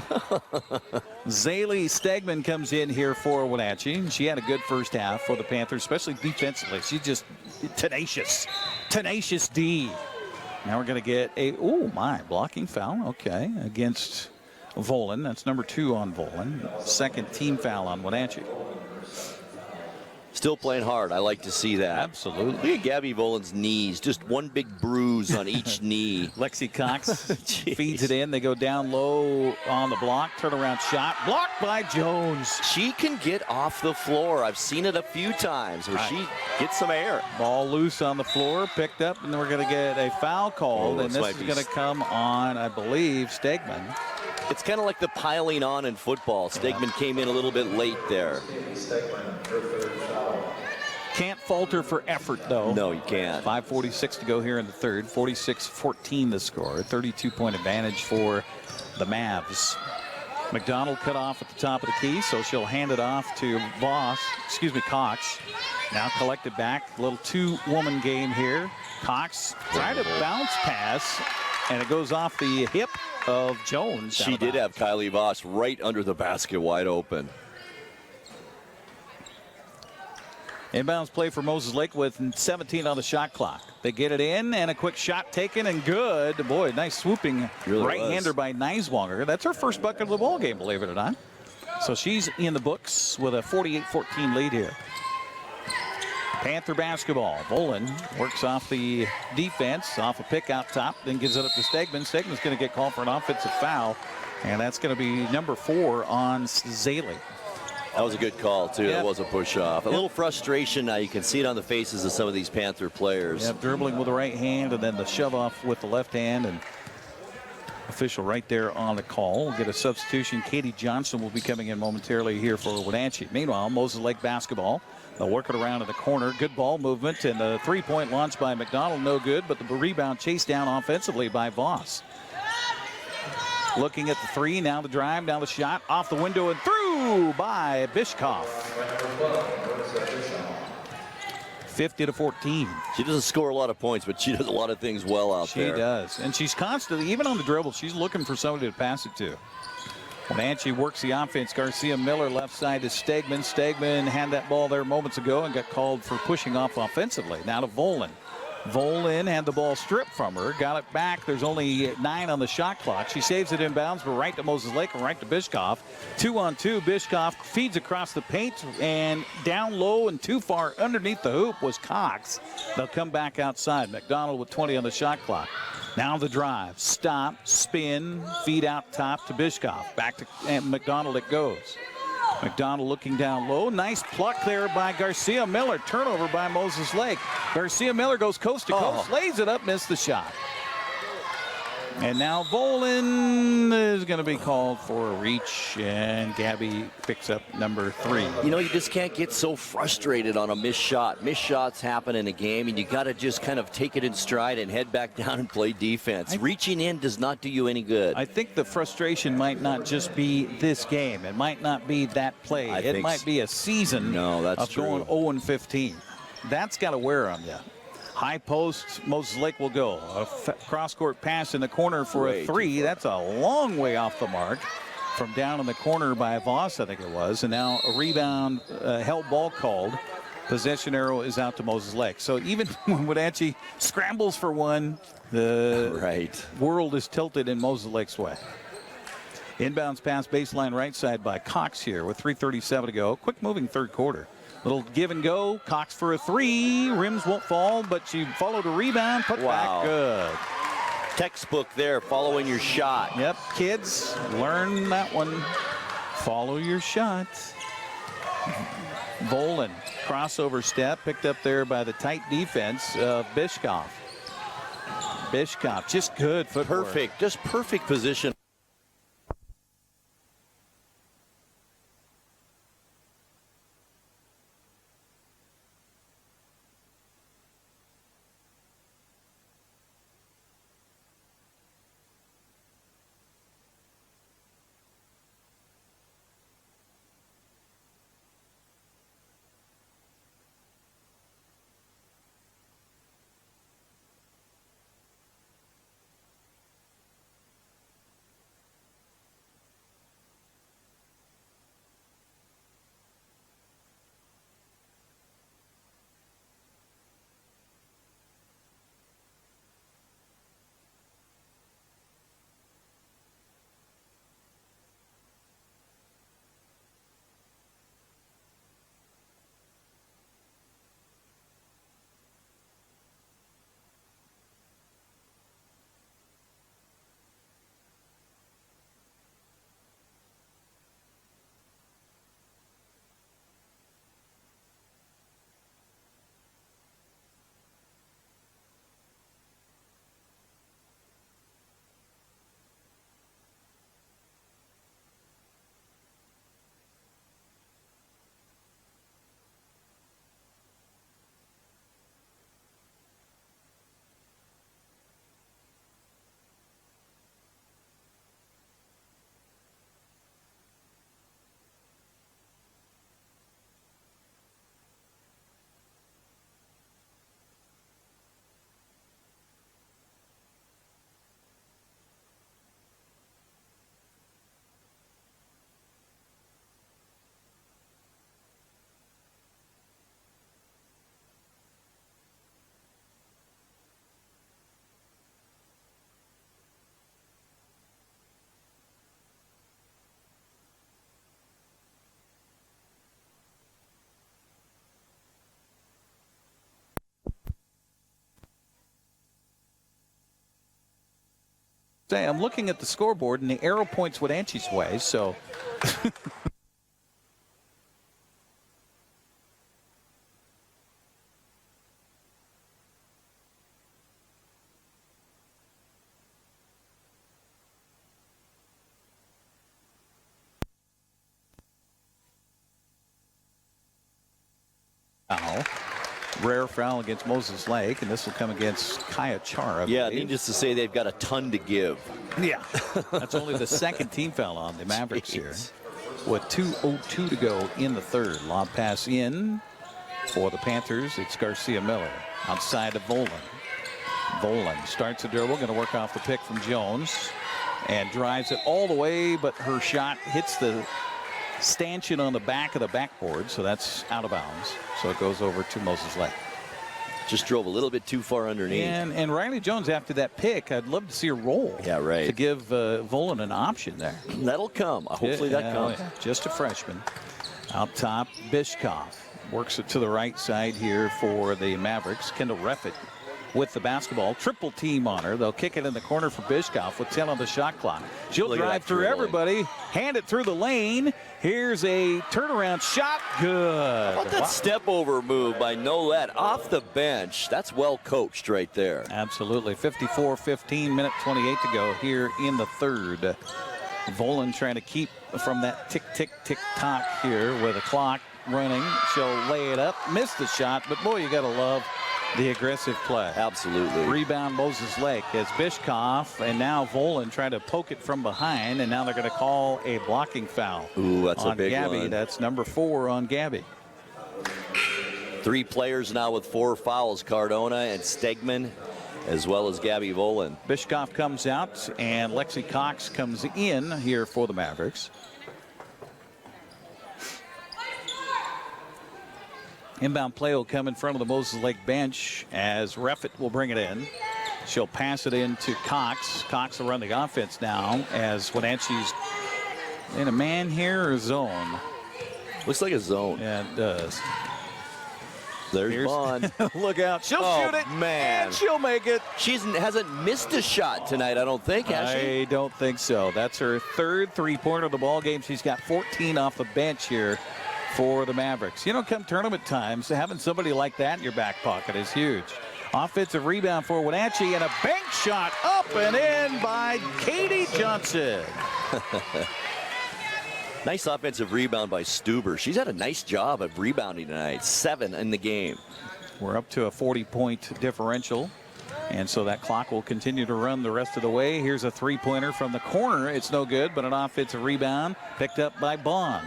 Speaker 1: Zaylee Stegman comes in here for Wenatchee. She had a good first half for the Panthers, especially defensively. She's just tenacious. Tenacious D. Now we're going to get a, blocking foul. Okay, against Volyn. That's number 2 on Volyn. Second team foul on Wenatchee.
Speaker 2: Still playing hard. I like to see that.
Speaker 1: Absolutely.
Speaker 2: Look at Gabby Volyn's knees. Just one big bruise on each knee.
Speaker 1: Lexi Cox feeds it in. They go down low on the block. Turnaround shot. Blocked by Jones.
Speaker 2: She can get off the floor. I've seen it a few times where she gets some air.
Speaker 1: Ball loose on the floor. Picked up, and then we're going to get a foul called. And this is going to come on, I believe, Stegman.
Speaker 2: It's kind of like the piling on in football. Stegman came in a little bit late there.
Speaker 1: Can't falter for effort, though.
Speaker 2: No, you can't.
Speaker 1: 5:46 to go here in the third. 46-14 the score. 32-point advantage for the Mavs. McDonald cut off at the top of the key, so she'll hand it off to Cox. Now collected back, a little two-woman game here. Cox tried to bounce pass, and it goes off the hip of Jones.
Speaker 2: She did have Kylie Voss right under the basket, wide open.
Speaker 1: Inbounds play for Moses Lake with 17 on the shot clock. They get it in, and a quick shot taken, and good. Boy, nice swooping right-hander by Neiswanger. That's her first bucket of the ball game, believe it or not. So she's in the books with a 48-14 lead here. Panther basketball. Volyn works off the defense, off a pick out top, then gives it up to Stegman. Stegman's going to get called for an offensive foul, and that's going to be number 4 on Zaley.
Speaker 2: That was a good call, too. That was a push-off. A little frustration now. You can see it on the faces of some of these Panther players.
Speaker 1: Yep, dribbling with the right hand and then the shove-off with the left hand. And official right there on the call. We'll get a substitution. Katie Johnson will be coming in momentarily here for Wenatchee. Meanwhile, Moses Lake basketball. They'll work it around in the corner. Good ball movement, and the three-point launch by McDonald, no good, but the rebound chased down offensively by Voss. Looking at the three, now the drive, now the shot, off the window and through by Bishkoff. 50-14.
Speaker 2: She doesn't score a lot of points, but she does a lot of things well out there.
Speaker 1: She does, and she's constantly, even on the dribble, she's looking for somebody to pass it to. Wenatchee works the offense. Garcia Miller left side to Stegman. Stegman had that ball there moments ago and got called for pushing off offensively. Now to Volyn. Volyn had the ball stripped from her, got it back. There's only 9 on the shot clock. She saves it inbounds, but right to Moses Lake and right to Bishkoff. 2-on-2. Bishkoff feeds across the paint, and down low and too far underneath the hoop was Cox. They'll come back outside. McDonald with 20 on the shot clock. Now the drive. Stop, spin, feed out top to Bishkoff. Back to McDonald it goes. McDonald looking down low. Nice pluck there by Garcia Miller. Turnover by Moses Lake. Garcia Miller goes coast to coast, lays it up, missed the shot. And now Volyn is going to be called for a reach, and Gabby picks up number 3.
Speaker 2: You know, you just can't get so frustrated on a missed shot. Missed shots happen in a game, and you got to just kind of take it in stride and head back down and play defense. Reaching in does not do you any good.
Speaker 1: I think the frustration might not just be this game. It might not be that play. It might be a season of going 0-15. That's got to wear on you. High post, Moses Lake will go. A cross-court pass in the corner for a 3. That's a long way off the mark from down in the corner by Voss, I think it was. And now a rebound, held ball called. Possession arrow is out to Moses Lake. So even when Wenatchee scrambles for one, the world is tilted in Moses Lake's way. Inbounds pass baseline right side by Cox here with 3:37 to go. Quick moving third quarter. Little give and go. Cox for a 3. Rims won't fall, but she followed a rebound. Put back good.
Speaker 2: Textbook there, following your shot.
Speaker 1: Yep, kids, learn that one. Follow your shot. Volyn, crossover step, picked up there by the tight defense of Bishkoff. Bishkoff, just good footwork.
Speaker 2: Perfect, just perfect position.
Speaker 1: I'm looking at the scoreboard, and the arrow points Wenatchee's way, so. Rare foul against Moses Lake, and this will come against Kaya Char.
Speaker 2: Yeah, needless to say, they've got a ton to give.
Speaker 1: Yeah, that's only the second team foul on the Mavericks here. With 2:02 to go in the third. Lob pass in for the Panthers. It's Garcia Miller outside of Volyn. Volyn starts the dribble, going to work off the pick from Jones and drives it all the way, but her shot hits the stanchion on the back of the backboard, so that's out of bounds. So it goes over to Moses Lake.
Speaker 2: Just drove a little bit too far underneath.
Speaker 1: And Riley Jones, after that pick, I'd love to see a roll.
Speaker 2: Yeah, right.
Speaker 1: To give Volyn an option there.
Speaker 2: That'll come. Hopefully that comes.
Speaker 1: Yeah. Just a freshman. Out top, Bishkoff works it to the right side here for the Mavericks. Kendall Reffett with the basketball. Triple team on her. They'll kick it in the corner for Bishkoff with 10 on the shot clock. She'll drive through everybody, hand it through the lane. Here's a turnaround shot. Good.
Speaker 2: How about that step over move by Nolette off the bench? That's well coached right there.
Speaker 1: Absolutely. 54-15, minute 28 to go here in the third. Volyn trying to keep from that tick, tick, tick, tock here with the clock running. She'll lay it up, miss the shot, but boy, you got to love the aggressive play.
Speaker 2: Absolutely.
Speaker 1: Rebound Moses Lake as Bishkoff and now Volyn trying to poke it from behind, and now they're going to call a blocking foul.
Speaker 2: Ooh, that's
Speaker 1: on
Speaker 2: a big
Speaker 1: Gabby.
Speaker 2: one.
Speaker 1: That's number 4 on Gabby.
Speaker 2: 3 players now with 4 fouls, Cardona and Stegman, as well as Gabby Volyn.
Speaker 1: Bishkoff comes out and Lexi Cox comes in here for the Mavericks. Inbound play will come in front of the Moses Lake bench as Reffett will bring it in. She'll pass it in to Cox. Cox will run the offense now as Wenatchee's in a man here or a zone.
Speaker 2: Looks like a zone.
Speaker 1: Yeah, it does.
Speaker 2: There's Bond.
Speaker 1: Look out. She'll shoot it.
Speaker 2: Man.
Speaker 1: And she'll make it.
Speaker 2: She hasn't missed a shot tonight, I don't think, has she?
Speaker 1: I don't think so. That's her third three-pointer of the ball game. She's got 14 off the bench here for the Mavericks. You know, come tournament times, having somebody like that in your back pocket is huge. Offensive rebound for Wenatchee and a bank shot up and in by Katie Johnson.
Speaker 2: Nice offensive rebound by Stuber. She's had a nice job of rebounding tonight. 7 in the game.
Speaker 1: We're up to a 40-point differential, and so that clock will continue to run the rest of the way. Here's a three-pointer from the corner. It's no good, but an offensive rebound picked up by Bond.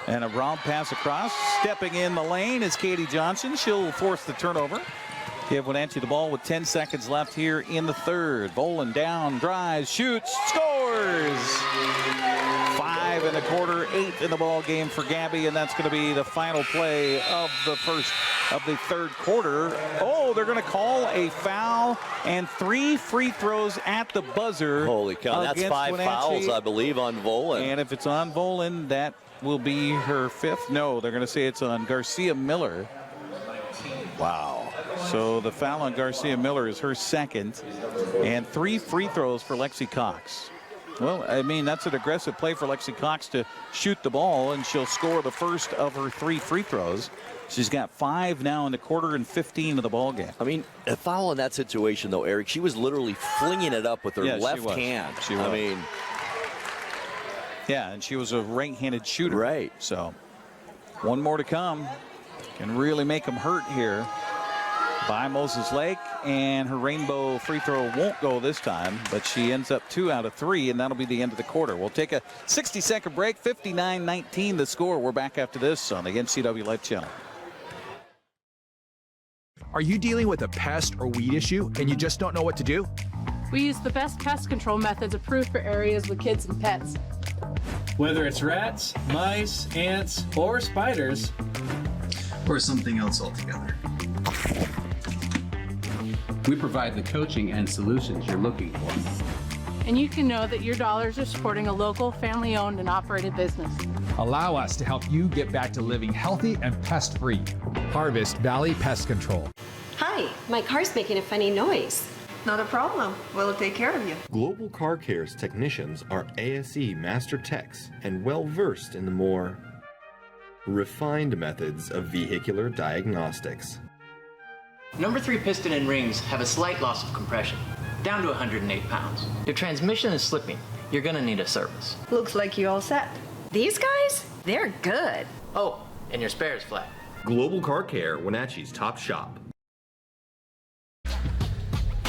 Speaker 1: And a round pass across. Stepping in the lane is Katie Johnson. She'll force the turnover. Give Wenatchee the ball with 10 seconds left here in the third. Volyn down, drives, shoots, scores! 5 in the quarter, 8 in the ball game for Gabby, and that's going to be the final play of the third quarter. Oh, they're going to call a foul and 3 free throws at the buzzer.
Speaker 2: Holy cow, that's 5 fouls, I believe, on Volyn.
Speaker 1: And if it's on Volyn, that will be her 5th. No, they're going to say it's on Garcia Miller. Wow. So the foul on Garcia Miller is her 2nd, and 3 free throws for Lexi Cox. Well, I mean, that's an aggressive play for Lexi Cox to shoot the ball, and she'll score the first of her 3 free throws. She's got 5 now in the quarter and 15 of the ball game.
Speaker 2: I mean, a foul in that situation, though, Eric, she was literally flinging it up with her left hand.
Speaker 1: She was.
Speaker 2: I mean,
Speaker 1: yeah, and she was a right-handed shooter.
Speaker 2: Right.
Speaker 1: So, one more to come. Can really make them hurt here by Moses Lake, and her rainbow free throw won't go this time, but she ends up 2 out of 3, and that'll be the end of the quarter. We'll take a 60-second break. 59-19 the score. We're back after this on the NCWLIFE Channel.
Speaker 11: Are you dealing with a pest or weed issue and you just don't know what to do?
Speaker 10: We use the best pest control methods approved for areas with kids and pets.
Speaker 12: Whether it's rats, mice, ants, or spiders,
Speaker 13: or something else altogether, we provide the coaching and solutions you're looking for.
Speaker 10: And you can know that your dollars are supporting a local, family-owned and operated business.
Speaker 9: Allow us to help you get back to living healthy and pest-free. Harvest Valley Pest Control.
Speaker 15: Hi, my car's making a funny noise. Not a problem. We'll take care of you.
Speaker 16: Global Car Care's technicians are ASE Master Techs and well-versed in the more refined methods of vehicular diagnostics.
Speaker 18: Number 3 piston and rings have a slight loss of compression, down to 108 pounds. Your transmission is slipping. You're gonna need a service.
Speaker 15: Looks like you all set. These guys? They're good.
Speaker 18: Oh, and your spare is flat.
Speaker 16: Global Car Care, Wenatchee's top shop.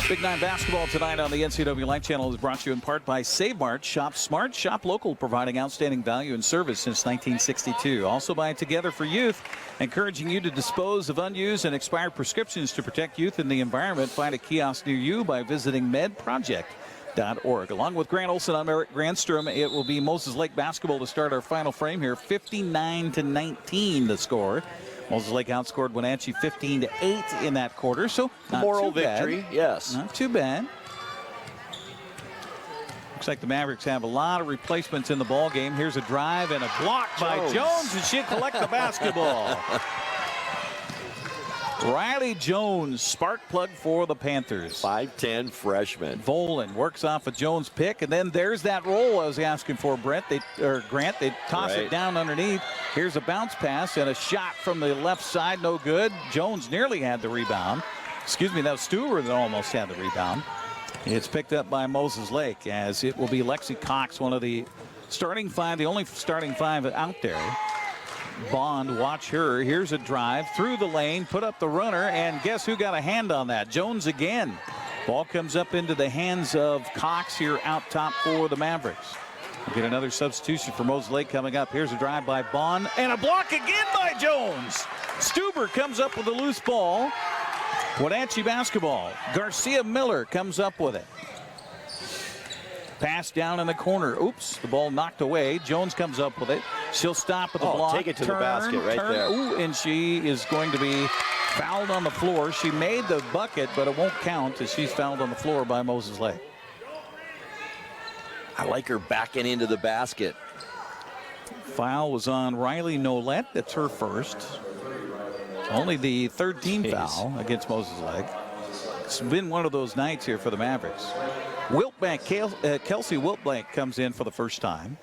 Speaker 1: Big 9 basketball tonight on the NCWLIFE Channel is brought to you in part by Save Mart. Shop smart, shop local, providing outstanding value and service since 1962. Also by Together for Youth, encouraging you to dispose of unused and expired prescriptions to protect youth and the environment. Find a kiosk near you by visiting medproject.org. Along with Grant Olson, I'm Eric Granstrom. It will be Moses Lake basketball to start our final frame here. 59-19 the score. Moses Lake outscored Wenatchee 15-8 in that quarter, so not
Speaker 2: moral
Speaker 1: too bad.
Speaker 2: victory, yes.
Speaker 1: Not too bad. Looks like the Mavericks have a lot of replacements in the ball game. Here's a drive and a block by Jones, and she'll collect the basketball. Riley Jones, spark plug for the Panthers.
Speaker 2: 5'10" freshman.
Speaker 1: Volyn works off a Jones pick, and then there's that roll I was asking for, Grant. They toss it down underneath. Here's a bounce pass and a shot from the left side, no good. Jones nearly had the rebound. Excuse me, that was Stuber that almost had the rebound. It's picked up by Moses Lake, as it will be Lexi Cross, one of the starting 5, the only starting 5 out there. Bond, watch her. Here's a drive through the lane, put up the runner, and guess who got a hand on that? Jones again. Ball comes up into the hands of Cox here out top for the Mavericks. We'll get another substitution for Moses Lake coming up. Here's a drive by Bond, and a block again by Jones. Stuber comes up with a loose ball. Wenatchee basketball. Garcia Miller comes up with it. Pass down in the corner. Oops, the ball knocked away. Jones comes up with it. She'll stop with the block.
Speaker 2: Take it to the basket right there.
Speaker 1: Ooh, and she is going to be fouled on the floor. She made the bucket, but it won't count as she's fouled on the floor by Moses Lake.
Speaker 2: I like her backing into the basket.
Speaker 1: Foul was on Riley Nolette. That's her first. Only the third team foul against Moses Lake. It's been one of those nights here for the Mavericks. Kelsey Wiltbank comes in for the first time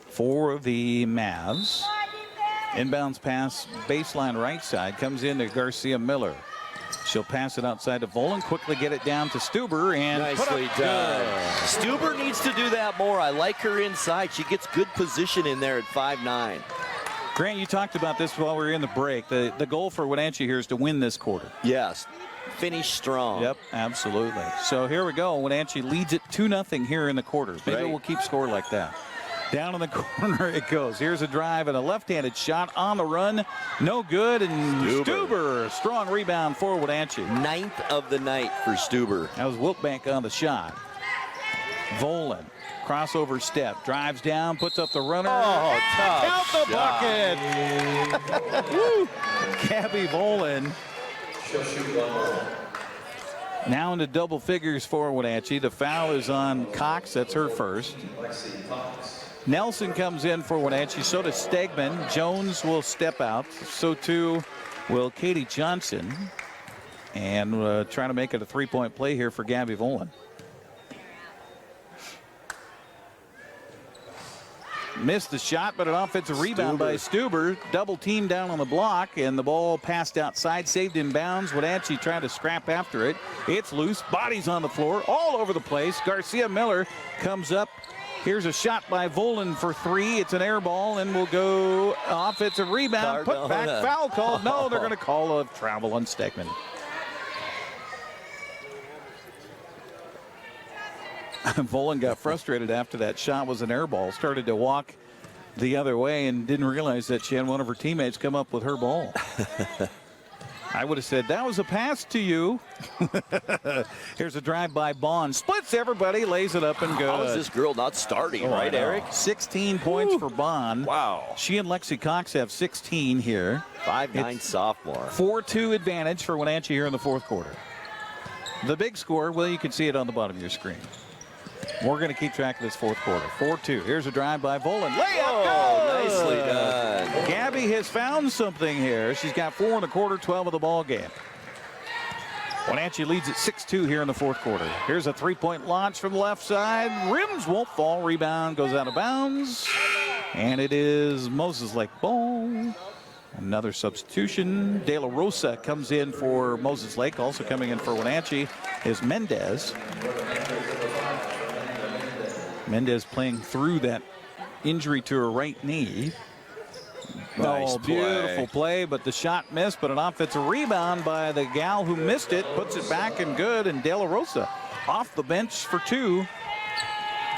Speaker 1: for the Mavs. Inbounds pass, baseline right side, comes in to Garcia Miller. She'll pass it outside to Volyn, quickly get it down to Stuber, and
Speaker 2: nicely done. Stuber needs to do that more. I like her inside. She gets good position in there at 5'9".
Speaker 1: Grant, you talked about this while we were in the break. The goal for Wenatchee here is to win this quarter.
Speaker 2: Yes. Finish strong.
Speaker 1: Yep, absolutely. So here we go. Wenatchee leads it 2-0 here in the quarter. Maybe we'll keep score like that. Down in the corner it goes. Here's a drive and a left-handed shot on the run. No good. And Stuber, strong rebound for Wenatchee.
Speaker 2: 9th of the night for Stuber.
Speaker 1: That was Wiltbank on the shot. Volyn, crossover step, drives down, puts up the runner.
Speaker 2: Oh, tough
Speaker 1: count the bucket. Woo. Gabby Volyn. Now into double figures for Wenatchee. The foul is on Cox. That's her first. Nelson comes in for Wenatchee. So does Stegman. Jones will step out. So too will Katie Johnson. And trying to make it a three-point play here for Gabby Volyn. Missed the shot, but an offensive rebound by Stuber. Double team down on the block, and the ball passed outside, saved in bounds. Wenatchee tried to scrap after it. It's loose, bodies on the floor, all over the place. Garcia Miller comes up. Here's a shot by Volyn for three. It's an air ball, and we'll go offensive rebound. Put back, foul called. No, they're going to call a travel on Stegman. Volyn got frustrated after that shot was an air ball, started to walk the other way and didn't realize that she had one of her teammates come up with her ball. I would have said, that was a pass to you. Here's a drive by Bond. Splits everybody, lays it up and goes.
Speaker 2: How is this girl not starting, right, Eric?
Speaker 1: 16 points for Bond.
Speaker 2: Wow.
Speaker 1: She and Lexi Cross have 16 here.
Speaker 2: 5'9" sophomore.
Speaker 1: 4-2 advantage for Wenatchee here in the fourth quarter. The big score, well, you can see it on the bottom of your screen. We're going to keep track of this fourth quarter. 4-2. Here's a drive by Volyn. Layup,
Speaker 2: nicely done.
Speaker 1: Gabby has found something here. She's got 4 in the quarter, 12 of the ball game. Wenatchee leads at 6-2 here in the fourth quarter. Here's a three-point launch from the left side. Rims won't fall. Rebound goes out of bounds. And it is Moses Lake ball. Another substitution. De La Rosa comes in for Moses Lake. Also coming in for Wenatchee is Mendez. Mendez playing through that injury to her right knee.
Speaker 2: Nice
Speaker 1: beautiful play, but the shot missed, but an offensive rebound by the gal who missed it, puts it back and good, and De La Rosa off the bench for two.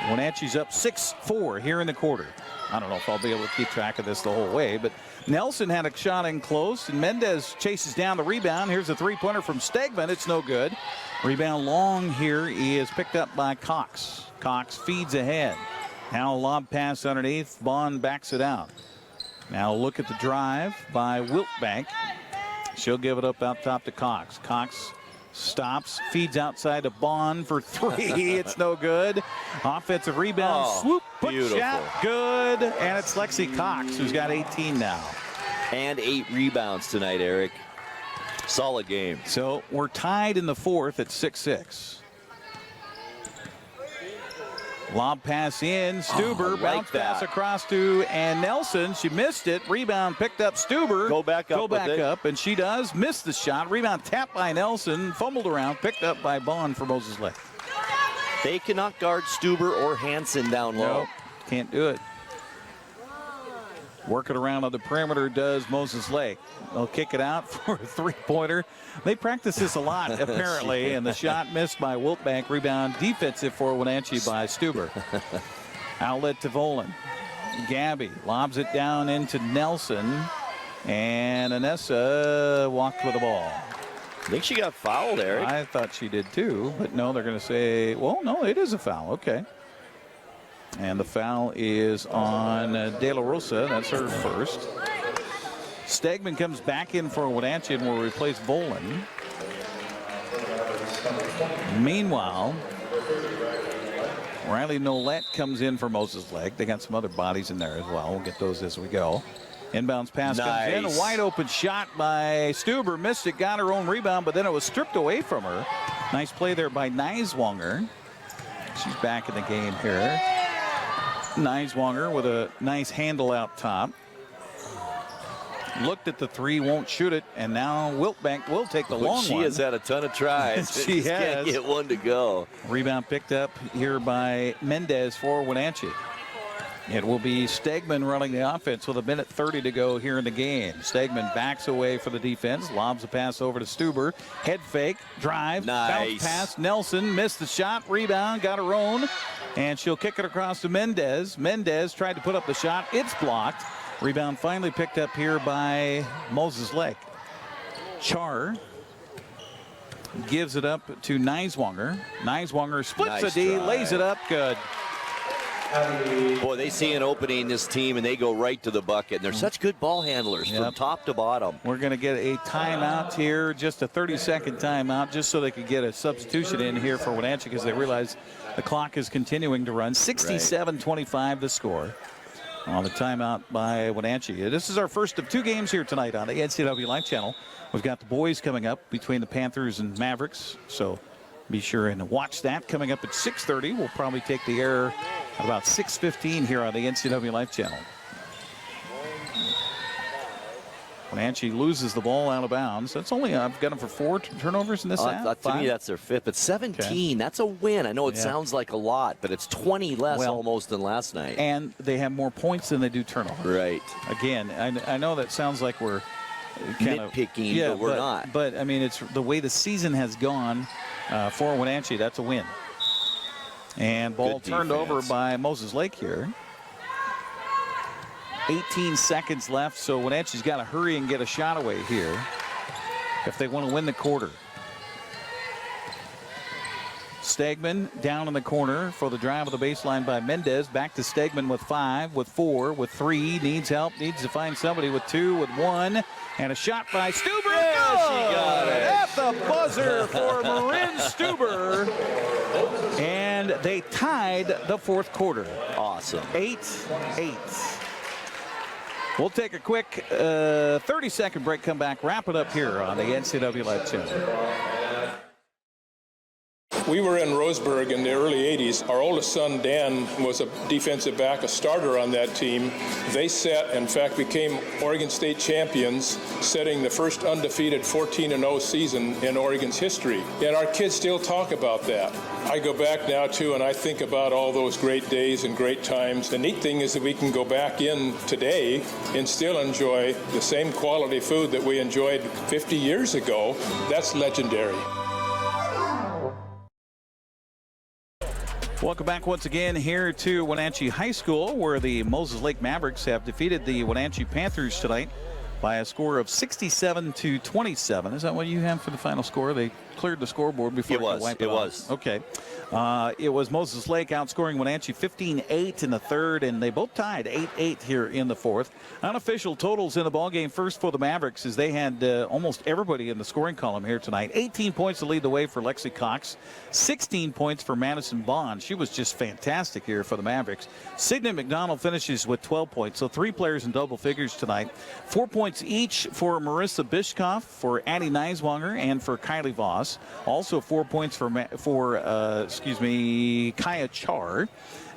Speaker 1: Wenatchee's up 6-4 here in the quarter. I don't know if I'll be able to keep track of this the whole way, but Nelson had a shot in close, and Mendez chases down the rebound. Here's a three-pointer from Stegman. It's no good. Rebound long here is picked up by Cox. Cox feeds ahead. Now a lob pass underneath. Bond backs it out. Now look at the drive by Wiltbank. She'll give it up out top to Cox. Cox stops, feeds outside to Bond for three. It's no good. Offensive rebound, swoop, put shot, good. And it's Lexi Cox, who's got 18 now.
Speaker 2: And 8 rebounds tonight, Eric. Solid game.
Speaker 1: So we're tied in the fourth at 6-6. Lob pass in, Stuber, bounce pass across to and Nelson. She missed it. Rebound picked up Stuber.
Speaker 2: Go back up,
Speaker 1: and she does. Miss the shot. Rebound tapped by Nelson, fumbled around, picked up by Bond for Moses Lake.
Speaker 2: They cannot guard Stuber or Hansen down low.
Speaker 1: Nope, can't do it. Working around on the perimeter does Moses Lake. They'll kick it out for a three-pointer. They practice this a lot, apparently, and the shot missed by Wiltbank. Rebound defensive for Wenatchee by Stuber. Outlet to Volyn. Gabby lobs it down into Nelson, and Anessa walked with the ball.
Speaker 2: I think she got fouled, Eric.
Speaker 1: I thought she did too, but no, they're going to say, well, no, it is a foul. Okay. And the foul is on De La Rosa. That's her first. Stegman comes back in for Wenatchee and will replace Volyn. Meanwhile, Riley Nolette comes in for Moses Lake. They got some other bodies in there as well. We'll get those as we go. Inbounds pass comes in. A wide open shot by Stuber. Missed it, got her own rebound, but then it was stripped away from her. Nice play there by Neiswanger. She's back in the game here. Neiswanger with a nice handle out top. Looked at the three, won't shoot it, and now Wiltbank will take the long one.
Speaker 2: She has had a ton of tries.
Speaker 1: She has.
Speaker 2: Can't get one to go.
Speaker 1: Rebound picked up here by Mendez for Wenatchee. It will be Stegman running the offense with 1:30 to go here in the game. Stegman backs away for the defense, lobs a pass over to Stuber. Head fake, drive, bounce pass. Nelson missed the shot, rebound, got her own, and she'll kick it across to Mendez. Mendez tried to put up the shot. It's blocked. Rebound finally picked up here by Moses Lake. Char gives it up to Neiswanger. Neiswanger splits a D, lays it up, good.
Speaker 2: Boy, they see an opening, this team, and they go right to the bucket. And they're such good ball handlers from top to bottom.
Speaker 1: We're going to get a timeout here, just a 30-second timeout, just so they could get a substitution in here for Wenatchee because they realize the clock is continuing to run. 67-25 the score on the timeout by Wenatchee. This is our first of 2 games here tonight on the NCWLIFE Channel. We've got the boys coming up between the Panthers and Mavericks, so be sure and watch that. Coming up at 6:30, we'll probably take the air at about 6:15 here on the NCWLIFE Channel. Wenatchee loses the ball out of bounds. That's only, I've got them for 4 turnovers in this half.
Speaker 2: To me, that's their 5th. But 17, that's a win. I know it sounds like a lot, but it's 20 less almost than last night.
Speaker 1: And they have more points than they do turnovers.
Speaker 2: Right.
Speaker 1: Again, I know that sounds like we're kind
Speaker 2: nitpicking, but we're not.
Speaker 1: But, I mean, it's the way the season has gone for Wenatchee. That's a win. And ball turned over by Moses Lake here. 18 seconds left, so Wenatchee's got to hurry and get a shot away here if they want to win the quarter. Stegman down in the corner for the drive of the baseline by Mendez. Back to Stegman with 5, with 4, with 3. Needs help, needs to find somebody with 2, with 1. And a shot by Stuber.
Speaker 2: Yeah, she got it.
Speaker 1: At the buzzer for Marin Stuber. And they tied the fourth quarter.
Speaker 2: Awesome.
Speaker 1: 8-8. We'll take a quick 30-second break, come back, wrap it up here on the NCWLIFE Channel.
Speaker 3: We were in Roseburg in the early 80s. Our oldest son, Dan, was a defensive back, a starter on that team. They in fact, became Oregon State champions, setting the first undefeated 14-0 season in Oregon's history. And our kids still talk about that. I go back now, too, and I think about all those great days and great times. The neat thing is that we can go back in today and still enjoy the same quality food that we enjoyed 50 years ago. That's legendary.
Speaker 1: Welcome back once again here to Wenatchee High School, where the Moses Lake Mavericks have defeated the Wenatchee Panthers tonight by a score of 67-27. Is that what you have for the final score? They cleared the scoreboard before it was. Okay. It was Moses Lake outscoring Wenatchee 15-8 in the third, and they both tied 8-8 here in the fourth. Unofficial totals in the ballgame first for the Mavericks, as they had almost everybody in the scoring column here tonight. 18 points to lead the way for Lexi Cross, 16 points for Madison Bond. She was just fantastic here for the Mavericks. Signet McDonald finishes with 12 points, so 3 players in double figures tonight. 4 points each for Marissa Bishkoff, for Addie Neiswanger, and for Kylie Voss. Also 4 points for Kaya Char.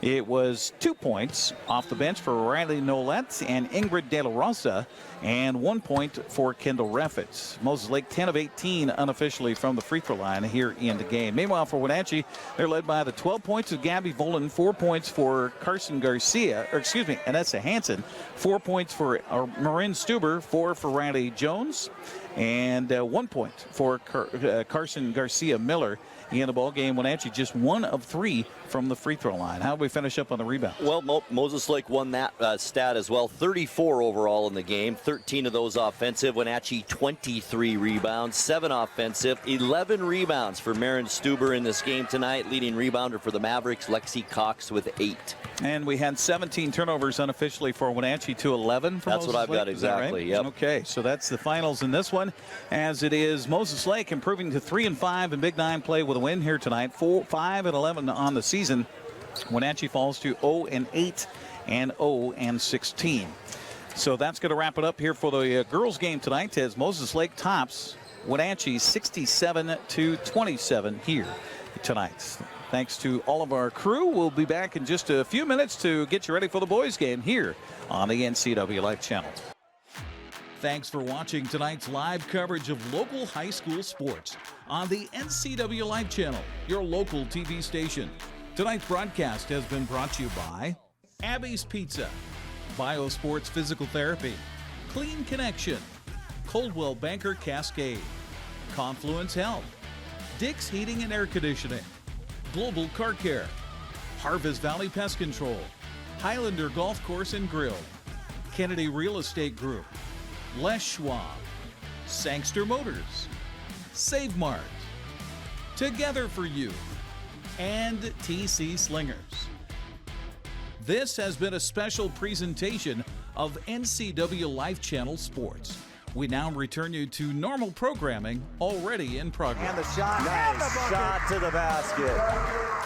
Speaker 1: It was 2 points off the bench for Riley Nolette and Ingrid De La Rosa, and 1 point for Kendall Reffitz. Moses Lake 10 of 18 unofficially from the free throw line here in the game. Meanwhile, for Wenatchee, they're led by the 12 points of Gabby Volyn, 4 points for Anessa Hansen, 4 points for Marin Stuber, 4 for Riley Jones, and 1 point for Carson Garcia Miller. In the ball game, Wenatchee just 1 of 3 from the free throw line. How do we finish up on the rebound?
Speaker 2: Well, Moses Lake won that stat as well. 34 overall in the game, 13 of those offensive. Wenatchee 23 rebounds, 7 offensive, 11 rebounds for Marin Stuber in this game tonight. Leading rebounder for the Mavericks, Lexi Cross, with 8.
Speaker 1: And we had 17 turnovers unofficially for Wenatchee to 11 for
Speaker 2: That's
Speaker 1: Moses
Speaker 2: what I've
Speaker 1: Lake.
Speaker 2: got exactly.
Speaker 1: Right?
Speaker 2: Yep.
Speaker 1: Okay, so that's the finals in this one, as it is Moses Lake improving to 3-5 in Big 9 play with a win here tonight. 5-11 on the season. Wenatchee falls to 0-8 and 0-16. So that's going to wrap it up here for the girls game tonight, as Moses Lake tops Wenatchee 67-27 here tonight. Thanks to all of our crew. We'll be back in just a few minutes to get you ready for the boys game here on the NCWLIFE Channel. Thanks for watching tonight's live coverage of local high school sports on the NCWLIFE Channel, your local TV station. Tonight's broadcast has been brought to you by Abby's Pizza, Biosports Physical Therapy, Clean Connection, Coldwell Banker Cascade, Confluence Health, Dick's Heating and Air Conditioning, Global Car Care, Harvest Valley Pest Control, Highlander Golf Course and Grill, Kennedy Real Estate Group, Les Schwab, Sangster Motors, Save Mart, Together for You, and TC Slingers. This has been a special presentation of NCWLIFE Channel Sports. We now return you to normal programming already in progress.
Speaker 2: And the shot, nice shot to the basket.